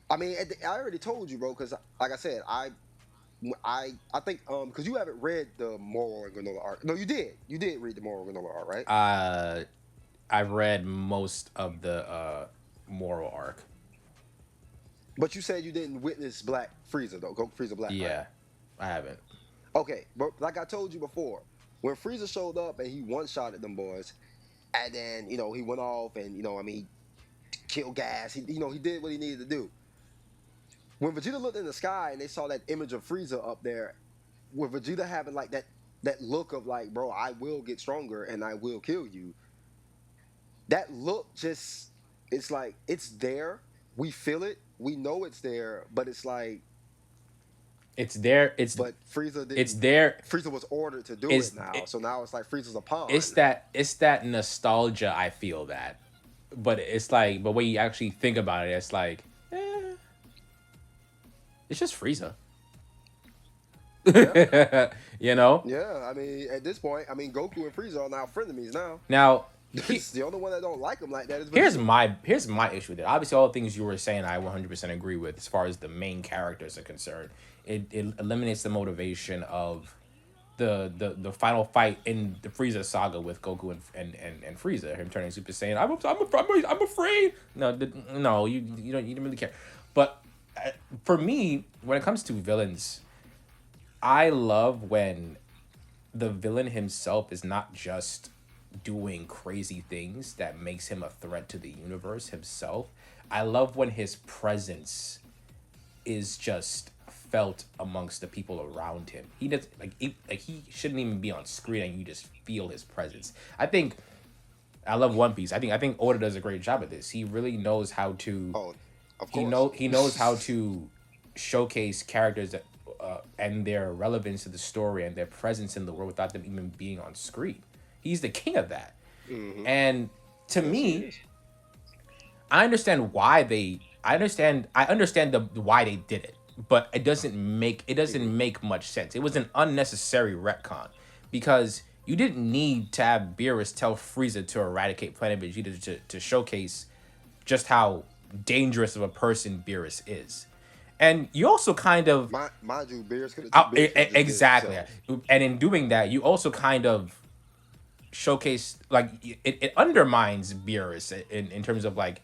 I mean, I already told you, bro, because like I said, I think because you haven't read the Moral and Granola arc. No, you did. You did read the Moral and Granola arc, right? Uh, I've read most of the moral arc. But you said you didn't witness Black Frieza though. Go Frieza Black, right? Yeah, I haven't. Okay, but like I told you before, when Frieza showed up and he one shot at them boys, and then he went off and I mean he killed gas. He did what he needed to do. When Vegeta looked in the sky and they saw that image of Frieza up there, with Vegeta having like that look of like, bro, I will get stronger and I will kill you. That look just, it's like it's there. We feel it. We know it's there, but it's like, It's there. but Frieza didn't. It's there. Frieza was ordered to do It's it now, it, so now it's like Frieza's a pawn. it's that nostalgia. I feel that, but it's like, but when you actually think about it, it's like, it's just Frieza. Yeah, You know. yeah. I mean, at this point, I mean, Goku and Frieza are now frenemies now. Now, The only one that don't like him like that is here's Vegeta. my issue with it. Obviously, all the things you were saying, I 100% agree with as far as the main characters are concerned. It eliminates the motivation of the final fight in the Frieza saga with Goku and Frieza, him turning Super Saiyan. I'm afraid. No, you don't really care. But for me, when it comes to villains, I love when the villain himself is not just doing crazy things that makes him a threat to the universe himself. I love when his presence is just felt amongst the people around him. He does he shouldn't even be on screen and you just feel his presence. I love One Piece. I think Oda does a great job at this. He really knows how to Oh, of course. he knows how to showcase characters that and their relevance to the story and their presence in the world without them even being on screen. He's the king of that. Mm-hmm. And to Yes, he me, is. I understand the why they did it, but it doesn't make much sense. It was an unnecessary retcon because you didn't need to have Beerus tell Frieza to eradicate Planet Vegeta to showcase just how dangerous of a person Beerus is. And you also kind of Mind you, Beerus could have just did it exactly, himself. and in doing that, you also kind of showcase like it undermines Beerus in terms of like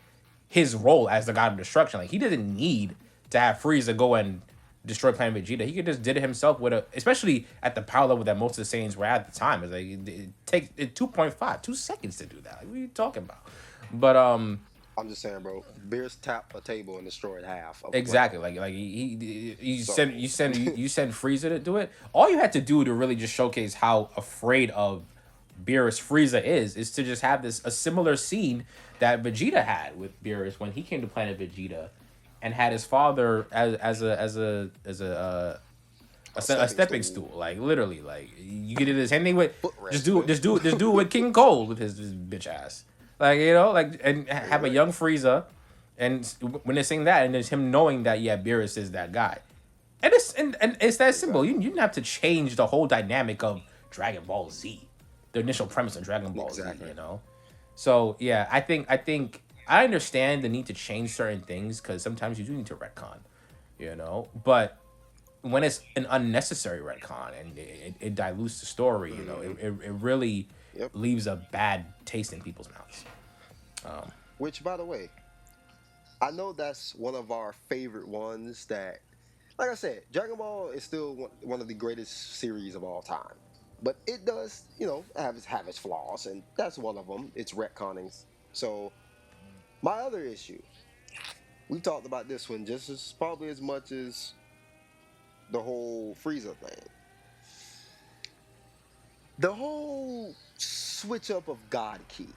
his role as the god of destruction. Like he doesn't need to have Frieza go and destroy Planet Vegeta. He could just did it himself with especially at the power level that most of the Saiyans were at the time. It's like it takes 2.5 2 seconds to do that. Like, what are you talking about? But I'm just saying, bro. Beerus tapped a table and destroyed half of a planet. exactly, like So you send Frieza to do it. All you had to do to really just showcase how afraid of Beerus Frieza is to just have a similar scene that Vegeta had with Beerus when he came to Planet Vegeta, and had his father a stepping stool, like literally, like you could do the same thing with footrest with. just do it with King Cole with his bitch ass, like like and have a Right. young Frieza, and when they sing that, and there's him knowing that yeah Beerus is that guy, and it's that simple. Exactly. You didn't have to change the whole dynamic of Dragon Ball Z, the initial premise of Dragon Ball Z, Exactly. So yeah, I think I understand the need to change certain things because sometimes you do need to retcon, but when it's an unnecessary retcon and it dilutes the story, Hmm. it really Yep. leaves a bad taste in people's mouths. Which, by the way, I know that's one of our favorite ones. That, like I said, Dragon Ball is still one of the greatest series of all time. But it does, have its flaws, and that's one of them. It's retconning. So my other issue, we talked about this one just as probably as much as the whole Frieza thing. The whole switch up of God Key.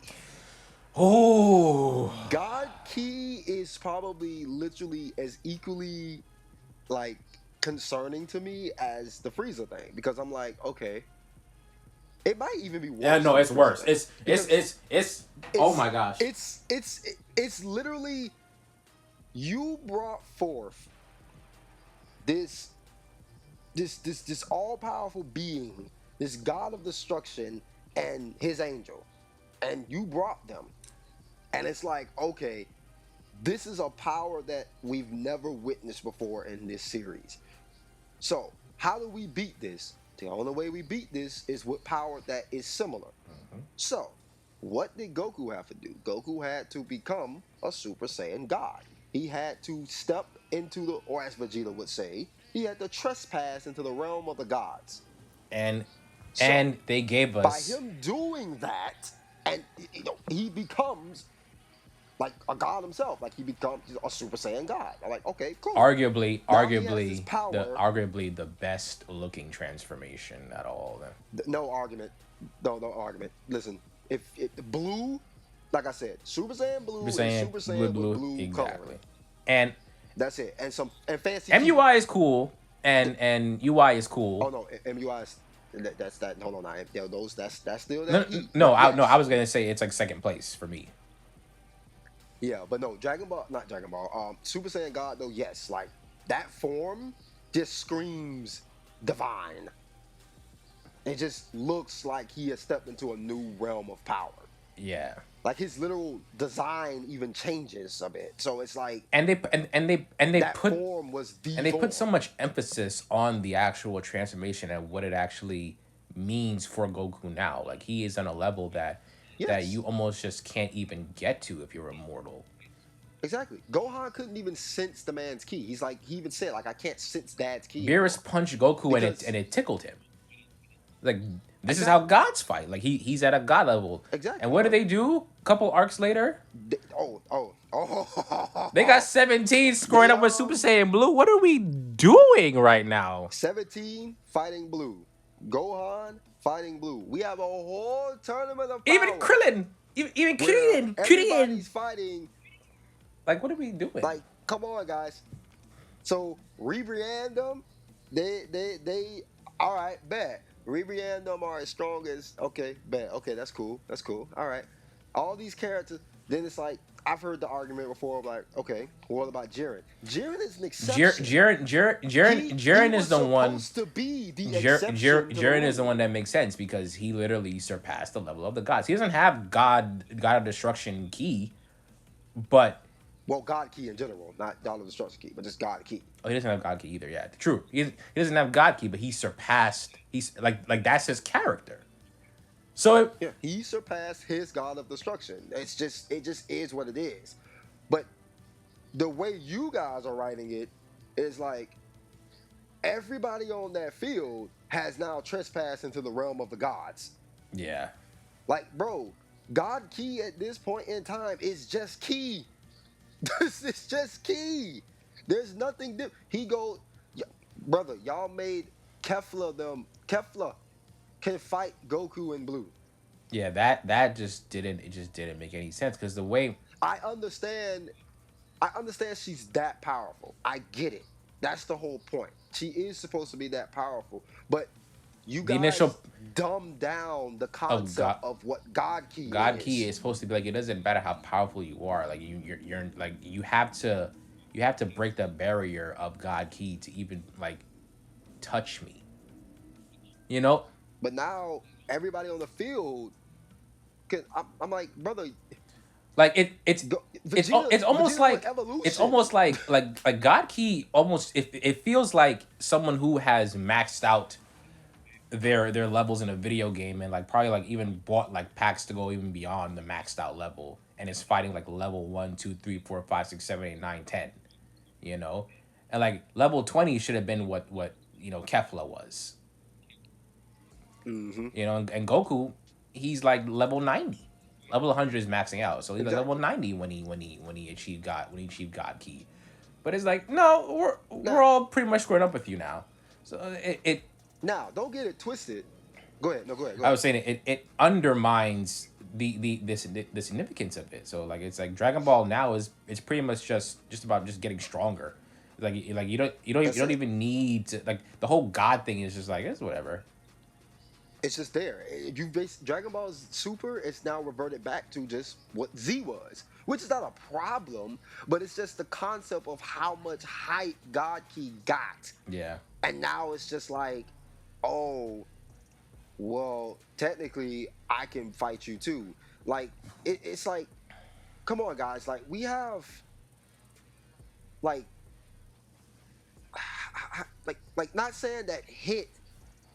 Oh, God Key is probably literally as equally like concerning to me as the Frieza thing because I'm like, okay, it might even be yeah, worse no, than the it's Frieza worse. thing because It's oh it's my gosh. it's literally you brought forth this this all powerful being, this god of destruction, and his angel, and you brought them, and it's like, okay, this is a power that we've never witnessed before in this series. So how do we beat this? The only way we beat this is with power that is similar. So what did Goku have to do? Goku had to become a Super Saiyan God. He had to step into the, or as Vegeta would say, he had to trespass into the realm of the gods. and So and they gave by us, him doing that, and he becomes like a god himself. Like he becomes a Super Saiyan God. I'm like, okay, cool. arguably Now he has this arguably the power. arguably the best looking transformation at all of them. No argument. No argument. Listen, if blue, like I said, Super Saiyan Blue Super is Saiyan, Super blue, Saiyan with blue, blue coloring. exactly. And That's it. And some and fancy ki. MUI is cool, and UI is cool. Oh no, MUI is that's that. Hold on, those that's still No, that E. no, But no, I yes, was gonna say it's like second place for me. yeah, but no, Dragon Ball, not Dragon Ball. Super Saiyan God though, yes, like that form just screams divine. It just looks like he has stepped into a new realm of power. Yeah, Like his literal design even changes a bit. So it's like and they that put form was the and they put form. so much emphasis on the actual transformation and what it actually means for Goku now. Like he is on a level that Yes, you almost just can't even get to if you're immortal. exactly. Gohan couldn't even sense the man's ki. He's like, he even said, like, I can't sense dad's ki Beerus anymore. punched Goku Because, and it tickled him. Like this is how exactly, gods fight. Like he's at a god level. And exactly, what do bro. they do? Couple arcs later, they got Oh. 17 They scoring up with Super Saiyan Blue. What are we doing right now? 17 fighting blue. Gohan fighting blue. We have a whole tournament of Even power Krillin, even where Krillin. everybody's fighting. Like what are we doing? Like, come on, guys. So rebrand them. They. All right, bet. Rebrand them are as strong as. Okay, bet. Okay, that's cool. That's cool. All right. All these characters. Then it's like I've heard the argument before. Like, okay, what about Jiren? Jiren is an exception. Jiren He is was the one. supposed to be the exception to the Jiren is the rule. one that makes sense because he literally surpassed the level of the gods. He doesn't have God of Destruction key, but Well, God key in general, not Dollar Destruction key, but just God key. oh, he doesn't have God key either. Yeah, true. He doesn't have God key, but he surpassed. He's like that's his character. So Yeah, he surpassed his God of Destruction. It just is what it is. But the way you guys are writing it is like everybody on that field has now trespassed into the realm of the gods. yeah, Like, bro, God key at this point in time is just key. This is just key. There's nothing different. He goes, brother, y'all made Kefla them. Kefla can fight Goku in blue. yeah. That just didn't make any sense because the way I understand. I understand she's that powerful. I get it. That's the whole point. She is supposed to be that powerful, but you the initial guys dumb down the of concept God of what God key God key is. is supposed to be like it doesn't matter how powerful you are. Like you're like you have to break the barrier of God key to even like touch me. You know, But now everybody on the field, cause I'm like, brother, like Vegeta went it's evolution. almost like God key almost it feels like someone who has maxed out their levels in a video game and like probably like even bought like packs to go even beyond the maxed out level and is fighting like level 1, 2, 3, 4, 5, 6, 7, 8, 9, 10. You know, and like level 20 should have been what Kefla was. Hmm. You know, and Goku, he's like level 90. Level 100 is maxing out, so he's like level Exactly. 90 when he achieved God key. But it's like no, we're Now, all pretty much squared up with you now. So it now, don't get it twisted. Go ahead. No, go ahead. Go I ahead. was saying it undermines the significance of it. So like it's like Dragon Ball now is it's pretty much just about just getting stronger. Like you That's don't it. even need to like the whole God thing is just like it's whatever. It's just there. If you base Dragon Ball Super, it's now reverted back to just what Z was, which is not a problem, but it's just the concept of how much hype God Key got. Yeah. And now it's just like, oh, well, technically, I can fight you too. Like, it's like, come on, guys. Like, we have, like, not saying that Hit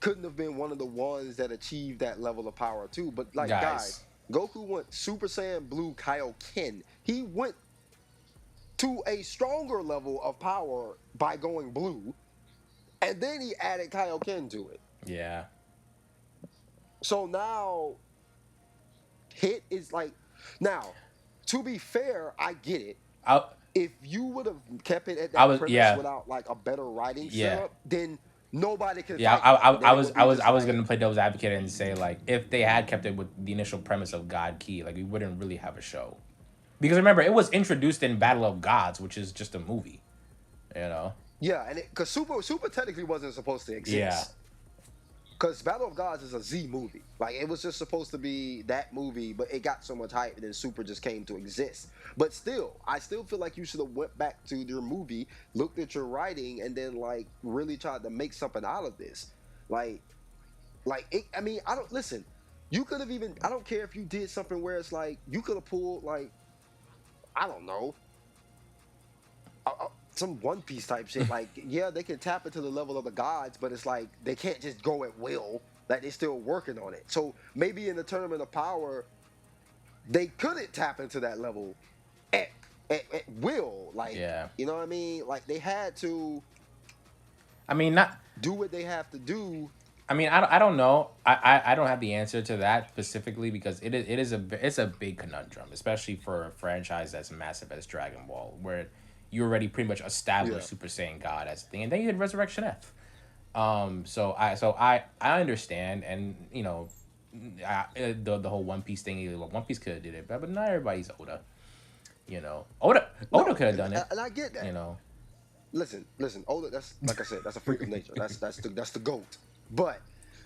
couldn't have been one of the ones that achieved that level of power too. But like, guys, Guys. Goku went Super Saiyan Blue Kaioken. He went to a stronger level of power by going blue, and then he added Kaioken to it. Yeah. So now Hit is like, now, to be fair, I get it. I If you would have kept it at I that was premise yeah. without like a better writing Yeah. setup, then nobody could Yeah, fight him. Then it would be just I was like, gonna play devil's advocate and say like if they had kept it with the initial premise of God Key, like we wouldn't really have a show. Because remember, it was introduced in Battle of Gods, which is just a movie. You know? yeah, and because Super technically wasn't supposed to Yeah. exist. Because Battle of Gods is a Z movie. Like, it was just supposed to be that movie, but it got so much hype, and then Super just came to exist. But still, I still feel like you should have went back to your movie, looked at your writing, and then like really tried to make something out of this. Like, it, I mean, I don't listen. You could have even. I don't care if you did something where it's like you could have pulled like, I don't know, some One Piece type shit. Like, yeah, they can tap into the level of the gods, but it's like they can't just go at will. Like, they're still working on it. So maybe in the Tournament of Power, they couldn't tap into that level at at will. Like, Yeah. you know what I mean? Like, they had to I mean, not. do what they have to do. I mean, I don't know. I don't have the answer to that specifically because it's a big conundrum, especially for a franchise as massive as Dragon Ball, where you already pretty much Yeah, established Super Saiyan God as a thing, and then you did Resurrection F. I understand, and you know, the whole One Piece thing. One Piece could have did it, but not everybody's Oda. You know, Oda no, could have done it. and I get You that. know, Listen. Oda, that's like I said, that's a freak of nature. That's the goat. But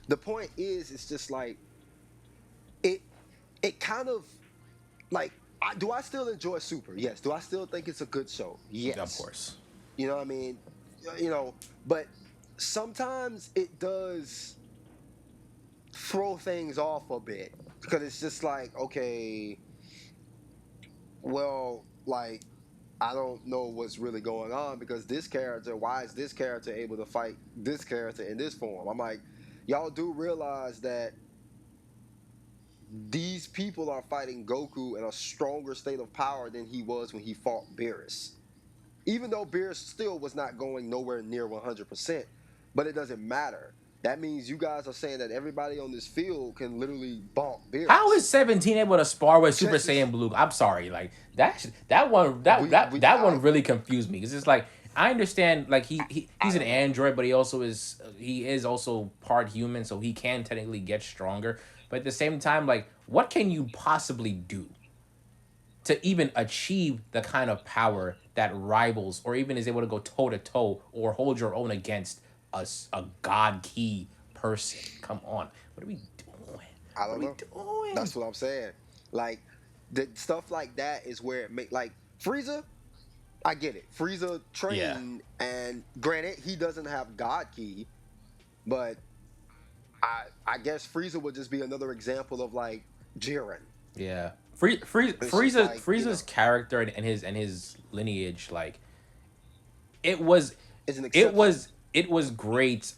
the point is, it's just like it. It kind of like, do I still enjoy Super? Yes. Do I still think it's a good show? of Yes. course. You know what I mean? You know, but sometimes it does throw things off a bit because it's just like, okay, well, like, I don't know what's really going on because this character, why is this character able to fight this character in this form? I'm like, y'all do realize that these people are fighting Goku in a stronger state of power than he was when he fought Beerus. Even though Beerus still was not going nowhere near 100%, but it doesn't matter. That means you guys are saying that everybody on this field can literally bonk How Beerus. is 17 able to spar with Super Just as Saiyan Blue? I'm sorry, like that one that one really confused me because it's like I understand like I he's an don't know. android, but he is also part human, so he can technically get stronger. But at the same time, like what can you possibly do to even achieve the kind of power that rivals or even is able to go toe to toe or hold your own against a god key person? Come on, what are we doing? I What don't are we know. doing? That's what I'm saying. Like, the stuff like that is where it make, like, Frieza. I get it. Frieza Yeah. trained, and granted, he doesn't have God Key, but I guess Frieza would just be another example of like Jiren. Yeah. It's just like, Frieza's character and his lineage, like it was it's an exception. it was great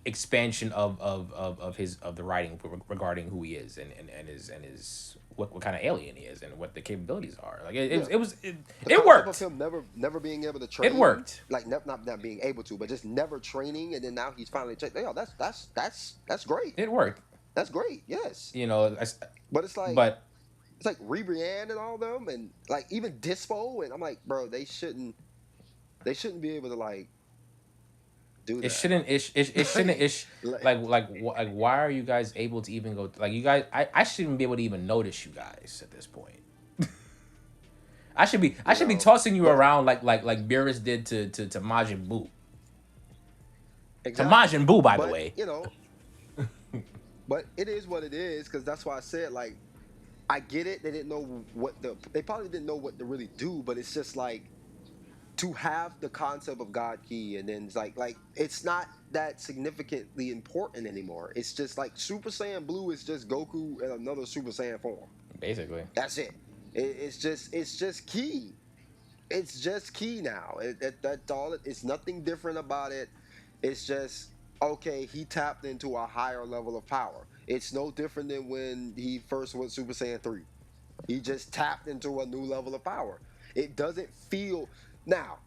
expansion of the writing regarding who he is and his what kind of alien he is and what the capabilities are. Like Yeah, the it concept of worked. him never being able to It train, worked. like not being able to, but just never training, and then now he's finally yo, that's great. It worked. That's great. Yes, You know, but it's like but Ribrianne and all them, and like even Dispo, and I'm like, bro, they shouldn't be able to like do it that. shouldn't it shouldn't Like, like why are you guys able to even go like you guys I shouldn't be able to even notice you guys at this point. I you should be know, tossing you but around like Beerus did to Majin Buu. To exactly. Majin Buu, by the But way. you know, But it is what it is, because that's why I said, like, I get it. They didn't know they probably didn't know what to really do, but it's just like to have the concept of God Key, and then it's like it's not that significantly important anymore. It's just like Super Saiyan Blue is just Goku in another Super Saiyan form. basically. That's it. It's just key. It's just key now. That's all. It's nothing different about it. It's just okay. He tapped into a higher level of power. It's no different than when he first went Super Saiyan 3. He just tapped into a new level of power. It doesn't feel now.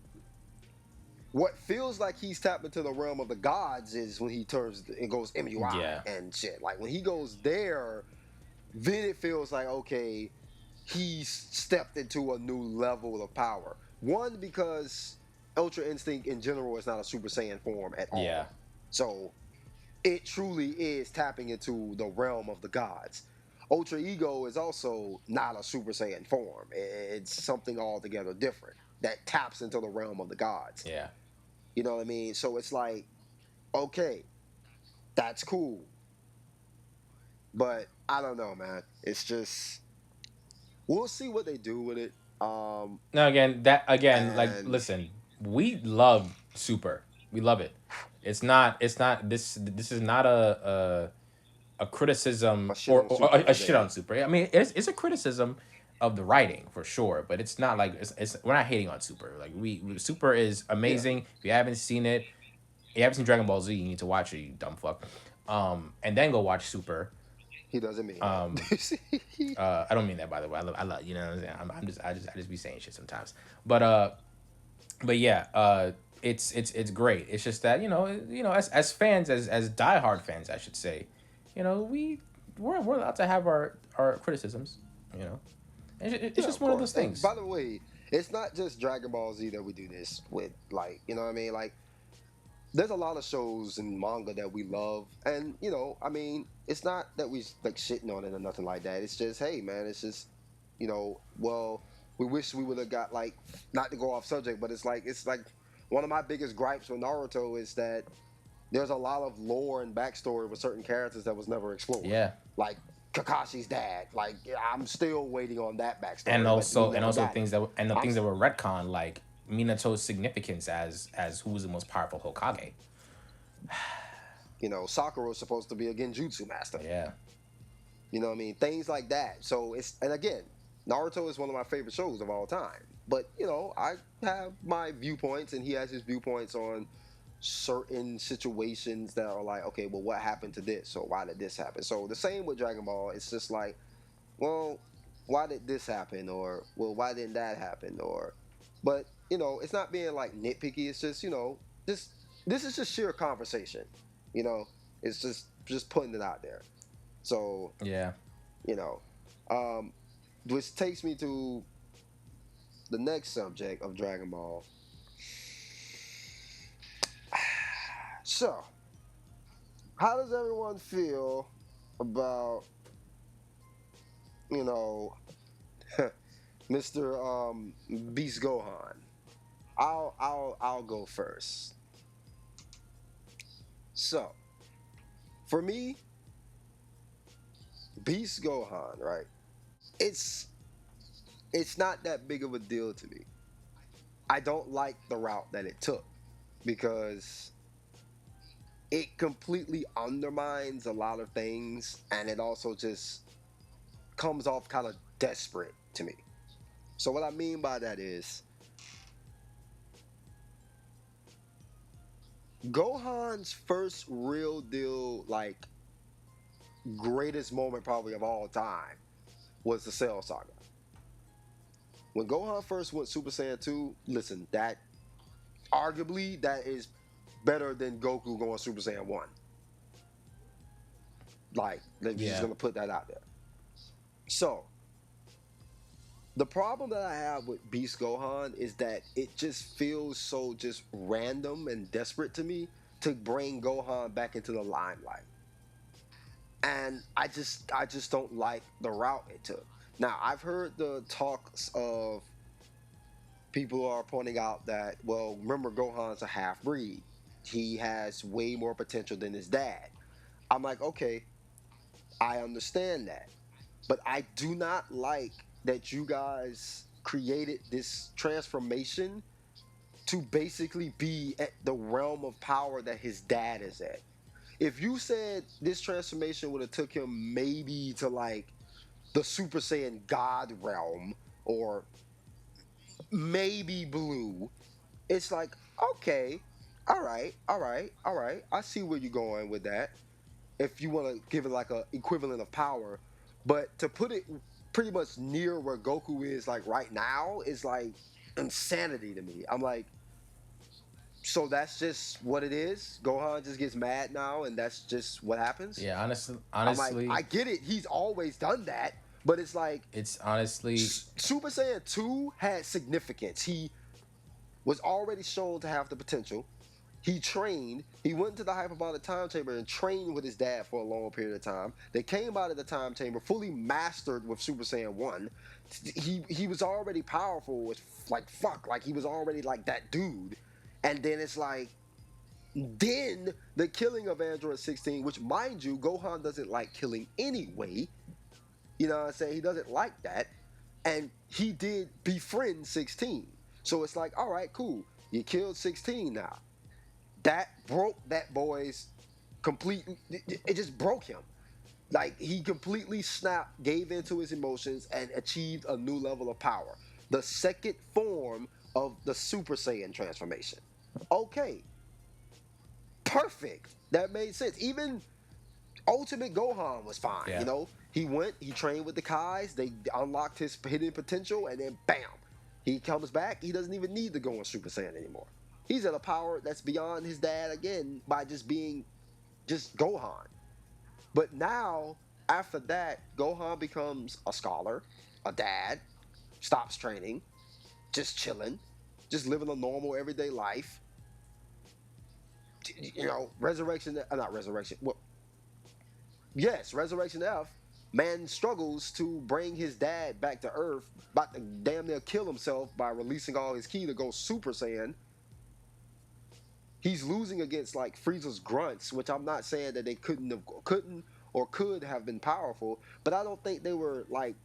What feels like he's tapped into the realm of the gods is when he turns and goes MUI Yeah, and shit. Like when he goes there, then it feels like okay, he's stepped into a new level of power. One, because Ultra Instinct in general is not a Super Saiyan form at yeah, all. So it truly is tapping into the realm of the gods. Ultra Ego is also not a Super Saiyan form. It's something altogether different that taps into the realm of the gods. yeah. You know what I mean? So it's like, okay, that's cool. But I don't know, man. It's just we'll see what they do with it. Now again, that again, like, And listen, we love Super. We love it. It's not this. This is not a a criticism shit or, on Super a shit on today. Super. I mean, it's a criticism of the writing for sure, but it's not like it's we're not hating on Super. Like Super is Yeah, amazing. If you haven't seen it, you haven't seen Dragon Ball Z, you need to watch it. You dumb fuck. And then go watch Super. he doesn't mean Um, that. I don't mean that, by the way. I love, you know what I'm saying. I just be saying shit sometimes. But yeah, it's great. It's just that as fans, as diehard fans, I should say, you know, we're allowed to have our criticisms. You know, it's Yeah, just of one of course. those And things. by the way, it's not just Dragon Ball Z that we do this with. Like, you know what I mean? Like, there's a lot of shows and manga that we love, and I mean, it's not that we like shitting on it or nothing like that. It's just, hey, man, it's just, well, we wish we would have got like, not to go off subject, but it's like one of my biggest gripes with Naruto is that there's a lot of lore and backstory with certain characters that was never explored, Yeah, like Kakashi's dad. Like, yeah, I'm still waiting on that and backstory, but we also never got it. things that and the I'm things that were retcon, like Minato's significance as who was the most powerful Hokage. Sakura was supposed to be a genjutsu master. Yeah, You know what I mean? Things like that. So and again, Naruto is one of my favorite shows of all time. But I have my viewpoints, and he has his viewpoints on certain situations that are like, okay, well, what happened to this, or why did this happen? So the same with Dragon Ball. It's just like, well, why did this happen, or well, why didn't that happen, or, but it's not being like nitpicky. It's just just this is just sheer conversation. You know, it's just putting it out there. So yeah. you know, um, which takes me to the next subject of Dragon Ball. So, how does everyone feel about you know Mr. Beast Gohan? I'll go first. So, for me, Beast Gohan, right? It's it's not that big of a deal to me. I don't like the route that it took because it completely undermines a lot of things, and it also just comes off kind of desperate to me. So what I mean by that is Gohan's first real deal, like greatest moment probably of all time, was the Cell Saga. When Gohan first went Super Saiyan 2, listen, that arguably that is better than Goku going Super Saiyan 1. Like, they're just Yeah. gonna put that out there. So the problem that I have with Beast Gohan is that it just feels so just random and desperate to me to bring Gohan back into the limelight. And I just don't like the route it took. Now, I've heard the talks of people are pointing out that, well, remember Gohan's a half breed. He has way more potential than his dad. I'm like, okay, I understand that. But I do not like that you guys created this transformation to basically be at the realm of power that his dad is at. If you said this transformation would have took him maybe to like the Super Saiyan God realm or maybe blue, it's like, okay, all right, all right, all right. I see where you're going with that. If you want to give it like a equivalent of power, but to put it pretty much near where Goku is like right now is like insanity to me. I'm like, so that's just what it is. Gohan just gets mad now, and that's just what happens. Yeah, honestly, I'm like, honestly, I get it. He's always done that, but it's like it's honestly, Super Saiyan 2 had significance. He was already shown to have the potential. He trained. He went into the hyperbolic time chamber and trained with his dad for a long period of time. They came out of the time chamber fully mastered with Super Saiyan 1. He was already powerful with like fuck, like he was already like that dude. And then it's like then the killing of Android 16, which mind you, Gohan doesn't like killing anyway. You know what I'm saying? He doesn't like that. And he did befriend 16. So it's like, all right, cool. You killed 16 now. That broke that boy's complete, it just broke him. Like he completely snapped, gave into his emotions, and achieved a new level of power. The second form of the Super Saiyan transformation. Okay, perfect. That made sense. Even Ultimate Gohan was fine. yeah. He went, he trained with the Kais, they unlocked his hidden potential, and then bam, he comes back. He doesn't even need to go on Super Saiyan anymore. He's at a power that's beyond his dad again by just being just Gohan. But now, after that, Gohan becomes a scholar, a dad, stops training, just chilling, just living a normal everyday life. Resurrection, not resurrection. Well, yes, Resurrection F. Man struggles to bring his dad back to Earth, about to damn near kill himself by releasing all his ki to go Super Saiyan. He's losing against like Frieza's grunts, which I'm not saying that they couldn't or could have been powerful, but I don't think they were like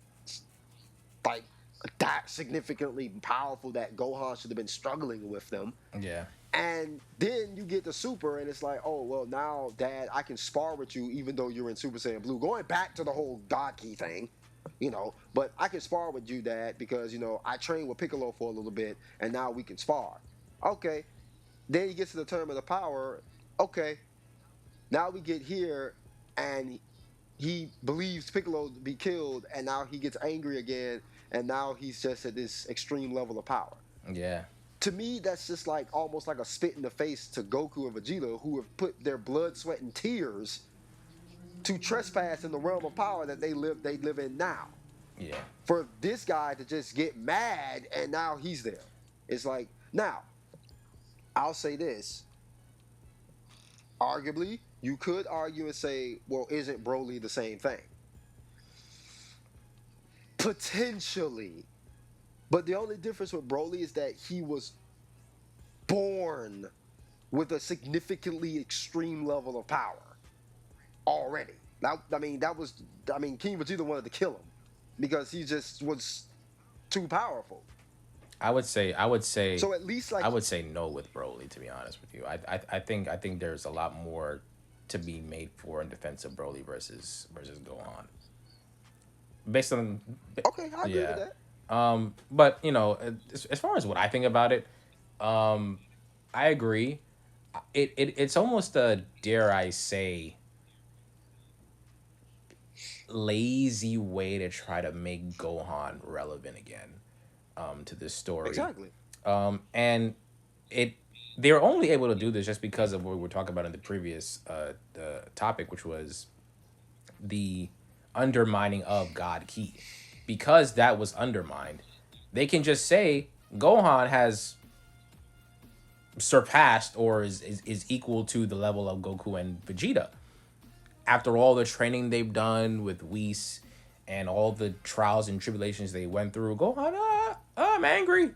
that significantly powerful that Gohan should have been struggling with them. Yeah. And then you get the Super, and it's like, oh well, now Dad, I can spar with you even though you're in Super Saiyan Blue. Going back to the whole God Key thing, but I can spar with you, Dad, because I trained with Piccolo for a little bit, and now we can spar. Okay, then he gets to the Tournament of Power. Okay, now we get here, and he believes Piccolo to be killed, and now he gets angry again, and now he's just at this extreme level of power. Yeah. To me, that's just like almost like a spit in the face to Goku and Vegeta, who have put their blood, sweat, and tears to trespass in the realm of power that they live in now. Yeah. For this guy to just get mad and now he's there. It's like, now, I'll say this. Arguably, you could argue and say, well, isn't Broly the same thing? Potentially. But the only difference with Broly is that he was born with a significantly extreme level of power already. King Vegeta wanted to kill him because he just was too powerful. I would say I would say So at least I like, would say no with Broly, to be honest with you. I think there's a lot more to be made for in defense of Broly versus Gohan. Based on okay, I agree with yeah. that. But as far as what I think about it, I agree. It's almost a, dare I say, lazy way to try to make Gohan relevant again, to this story. Exactly. And it they're only able to do this just because of what we were talking about in the previous the topic, which was the undermining of God Ki. Because that was undermined, they can just say Gohan has surpassed or is equal to the level of Goku and Vegeta. After all the training they've done with Whis and all the trials and tribulations they went through, Gohan, I'm angry.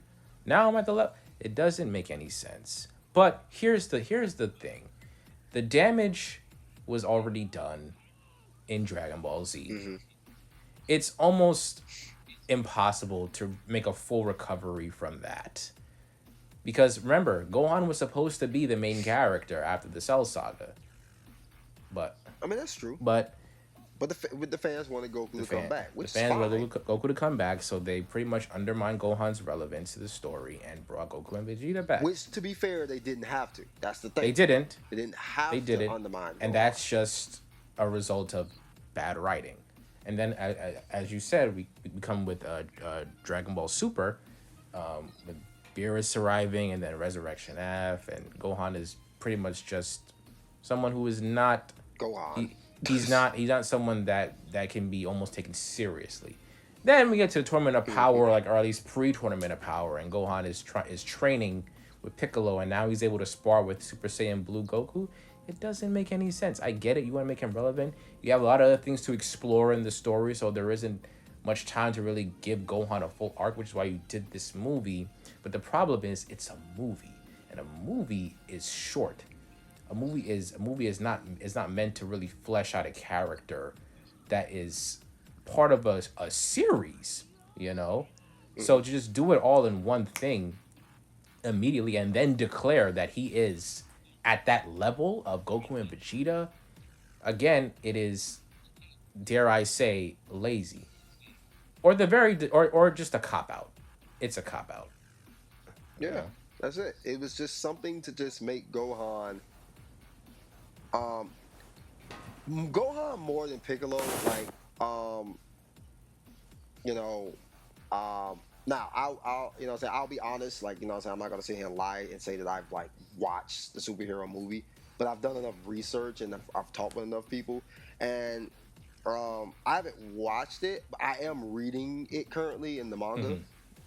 Now I'm at the level. It doesn't make any sense. But here's the thing. The damage was already done. in Dragon Ball Z. Hmm. It's almost impossible to make a full recovery from that. Because remember, Gohan was supposed to be the main character after the Cell Saga, but I mean, that's true. but But the fans wanted Goku to come back, the which is fans were fine. Goku to come back, so they pretty much undermined Gohan's relevance to the story and brought Goku and Vegeta back. Which, to be fair, they didn't have to. That's the They thing. didn't. They didn't They have to didn't, undermine and Gohan. that's just a result of bad writing. And then, as you said, we come with Dragon Ball Super, with Beerus arriving, and then Resurrection F, and Gohan is pretty much just someone who is not Gohan. he, he's not someone that can be almost taken seriously. Then we get to the Tournament of Power, like, or at least pre-Tournament of Power, and Gohan is training with Piccolo, and now he's able to spar with Super Saiyan Blue Goku. It doesn't make any sense. I get it. You want to make him relevant. You have a lot of other things to explore in the story, so there isn't much time to really give Gohan a full arc, which is why you did this movie. But the problem is, it's a movie, and a movie is short. A movie is not meant to really flesh out a character that is part of a series, you know. So to just do it all in one thing immediately and then declare that he is at that level of Goku and Vegeta, again, it is, dare I say, lazy, or the very or just a cop out. It's a cop out, you Yeah, know. that's it. It was just something to just make Gohan. Um, Gohan more than Piccolo. Like, um, you know, now I'll say I'll be honest. Like, I'm not gonna sit here and lie and say that I've like watched the superhero movie, but I've done enough research and I've talked with enough people, and I haven't watched it, but I am reading it currently in the manga. Mm-hmm.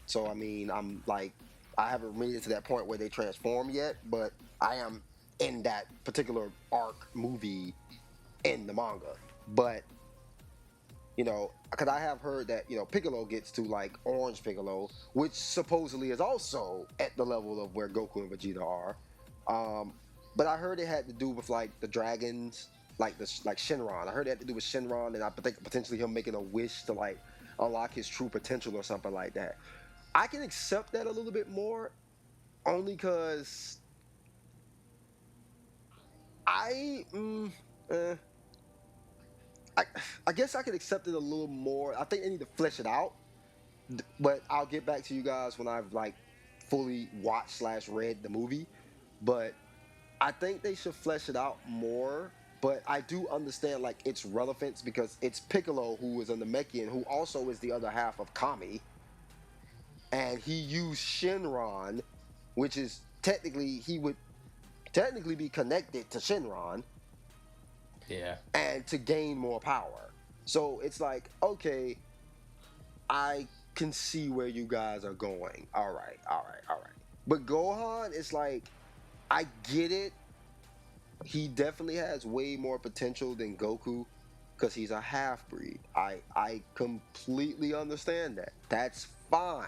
So I mean, I'm like, I haven't made it to that point where they transform yet, but I am in that particular arc movie in the manga. But because I have heard that Piccolo gets to like Orange Piccolo, which supposedly is also at the level of where Goku and Vegeta are. Um, but I heard it had to do with like the dragons, like Shenron. I heard it had to do with Shenron, and I think potentially him making a wish to like unlock his true potential or something like that. I can accept that a little bit more, only because I, eh, I, I guess I could accept it a little more. I think they need to flesh it out, but I'll get back to you guys when I've like fully watched slash read the movie. But I think they should flesh it out more. But I do understand like its relevance because it's Piccolo who is a Namekian who also is the other half of Kami, and he used Shenron, which is technically he would technically be connected to Shenron, Yeah. and to gain more power. So it's like, okay, I can see where you guys are going. All right, all right, all right. But Gohan is like, I get it. He definitely has way more potential than Goku because he's a half breed. I completely understand that. That's fine.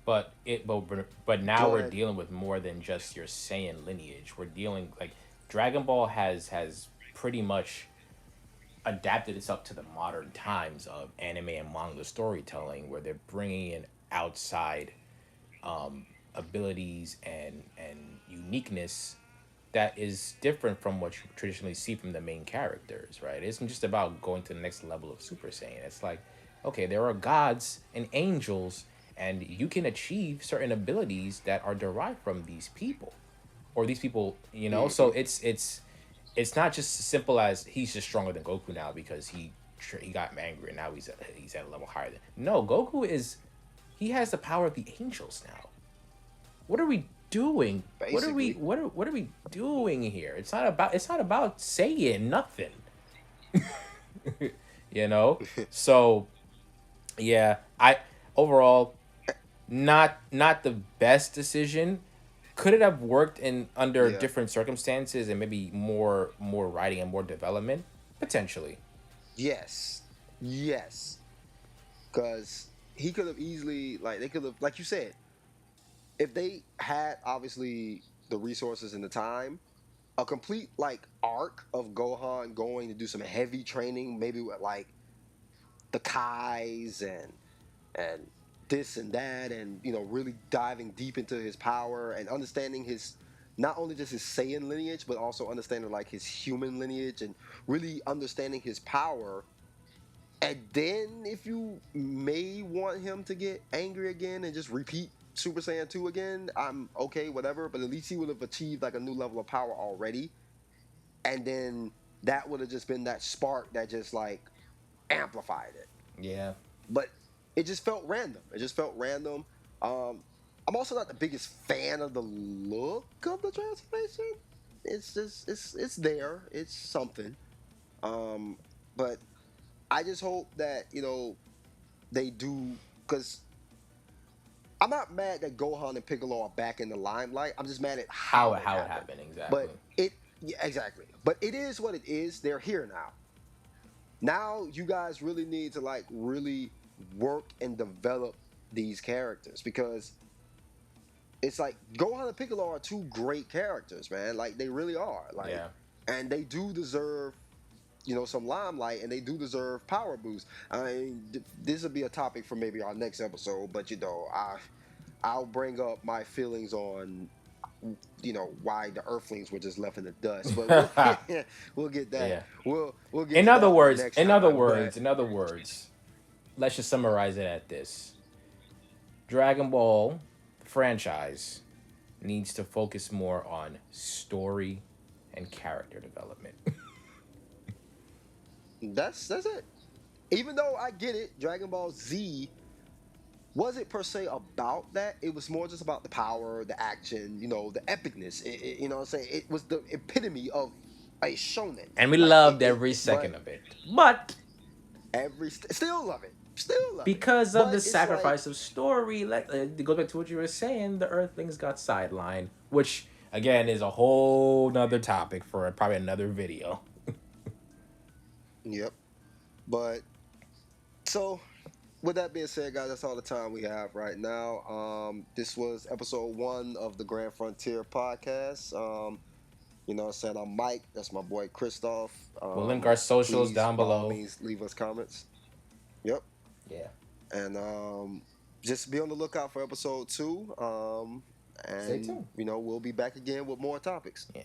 But now we're But dealing with more than just your Saiyan lineage. We're dealing, like, Dragon Ball has pretty much adapted itself to the modern times of anime and manga storytelling, where they're bringing in outside abilities and uniqueness that is different from what you traditionally see from the main characters, right? It isn't just about going to the next level of Super Saiyan. It's like, okay, there are gods and angels, and you can achieve certain abilities that are derived from these people, or these people, you know. So mhm, it's not just as simple as he's just stronger than Goku now because he got angry and now he's at a level higher than. No, Goku is he has the power of the angels now. What are we doing? basically, What are we doing here? It's not about saying nothing, you know? So, yeah, I overall not the best decision. Could it have worked in under yeah, different circumstances and maybe more writing and more development? Potentially. yes, yes. Because he could have easily, like, they could have, like you said, if they had obviously the resources and the time, a complete like arc of Gohan going to do some heavy training, maybe with like the Kais and this and that, and really diving deep into his power and understanding his not only just his Saiyan lineage, but also understanding like his human lineage and really understanding his power. And then if you may want him to get angry again and just repeat Super Saiyan 2 again, I'm okay, whatever. But at least he would have achieved like a new level of power already. And then that would have just been that spark that just like amplified it. Yeah. But it just felt random. It just felt random. Um, I'm also not the biggest fan of the look of the transformation. It's just it's there. It's something. Um, but I just hope that they do, because I'm not mad that Gohan and Piccolo are back in the limelight. I'm just mad at How how it it how it happened. happened exactly. But yeah, exactly. But it is what it is. They're here now. Now you guys really need to like really work and develop these characters, because it's like Gohan and Piccolo are two great characters, man. Like they really are. Like, Yeah. and they do deserve some limelight, and they do deserve power boosts. I mean, this will be a topic for maybe our next episode, but I'll bring up my feelings on why the Earthlings were just left in the dust, but we'll get that Yeah. we'll get In to other that one words, next in other time. But words, in other words, let's just summarize it at this: Dragon Ball franchise needs to focus more on story and character development. that's it. Even though I get it, Dragon Ball Z wasn't per se about that. It was more just about the power, the action, the epicness. You know what I'm saying? It was the epitome of a shonen. And we Like loved every but second of it. But still love it, still love it. because of But the it's like, sacrifice of story, it goes back to what you were saying, the Earthlings got sidelined, which again is a whole nother topic for probably another video. yep. But so with that being said, guys, that's all the time we have right now. This was episode 1 of the Grand Frontier podcast. You know what I'm saying? I'm Mike. That's my boy Christoph. We'll link our socials Please, down by all below. means, leave us comments. Yep. Yeah. And just be on the lookout for episode 2. Stay And tuned. we'll be back again with more topics. Yeah.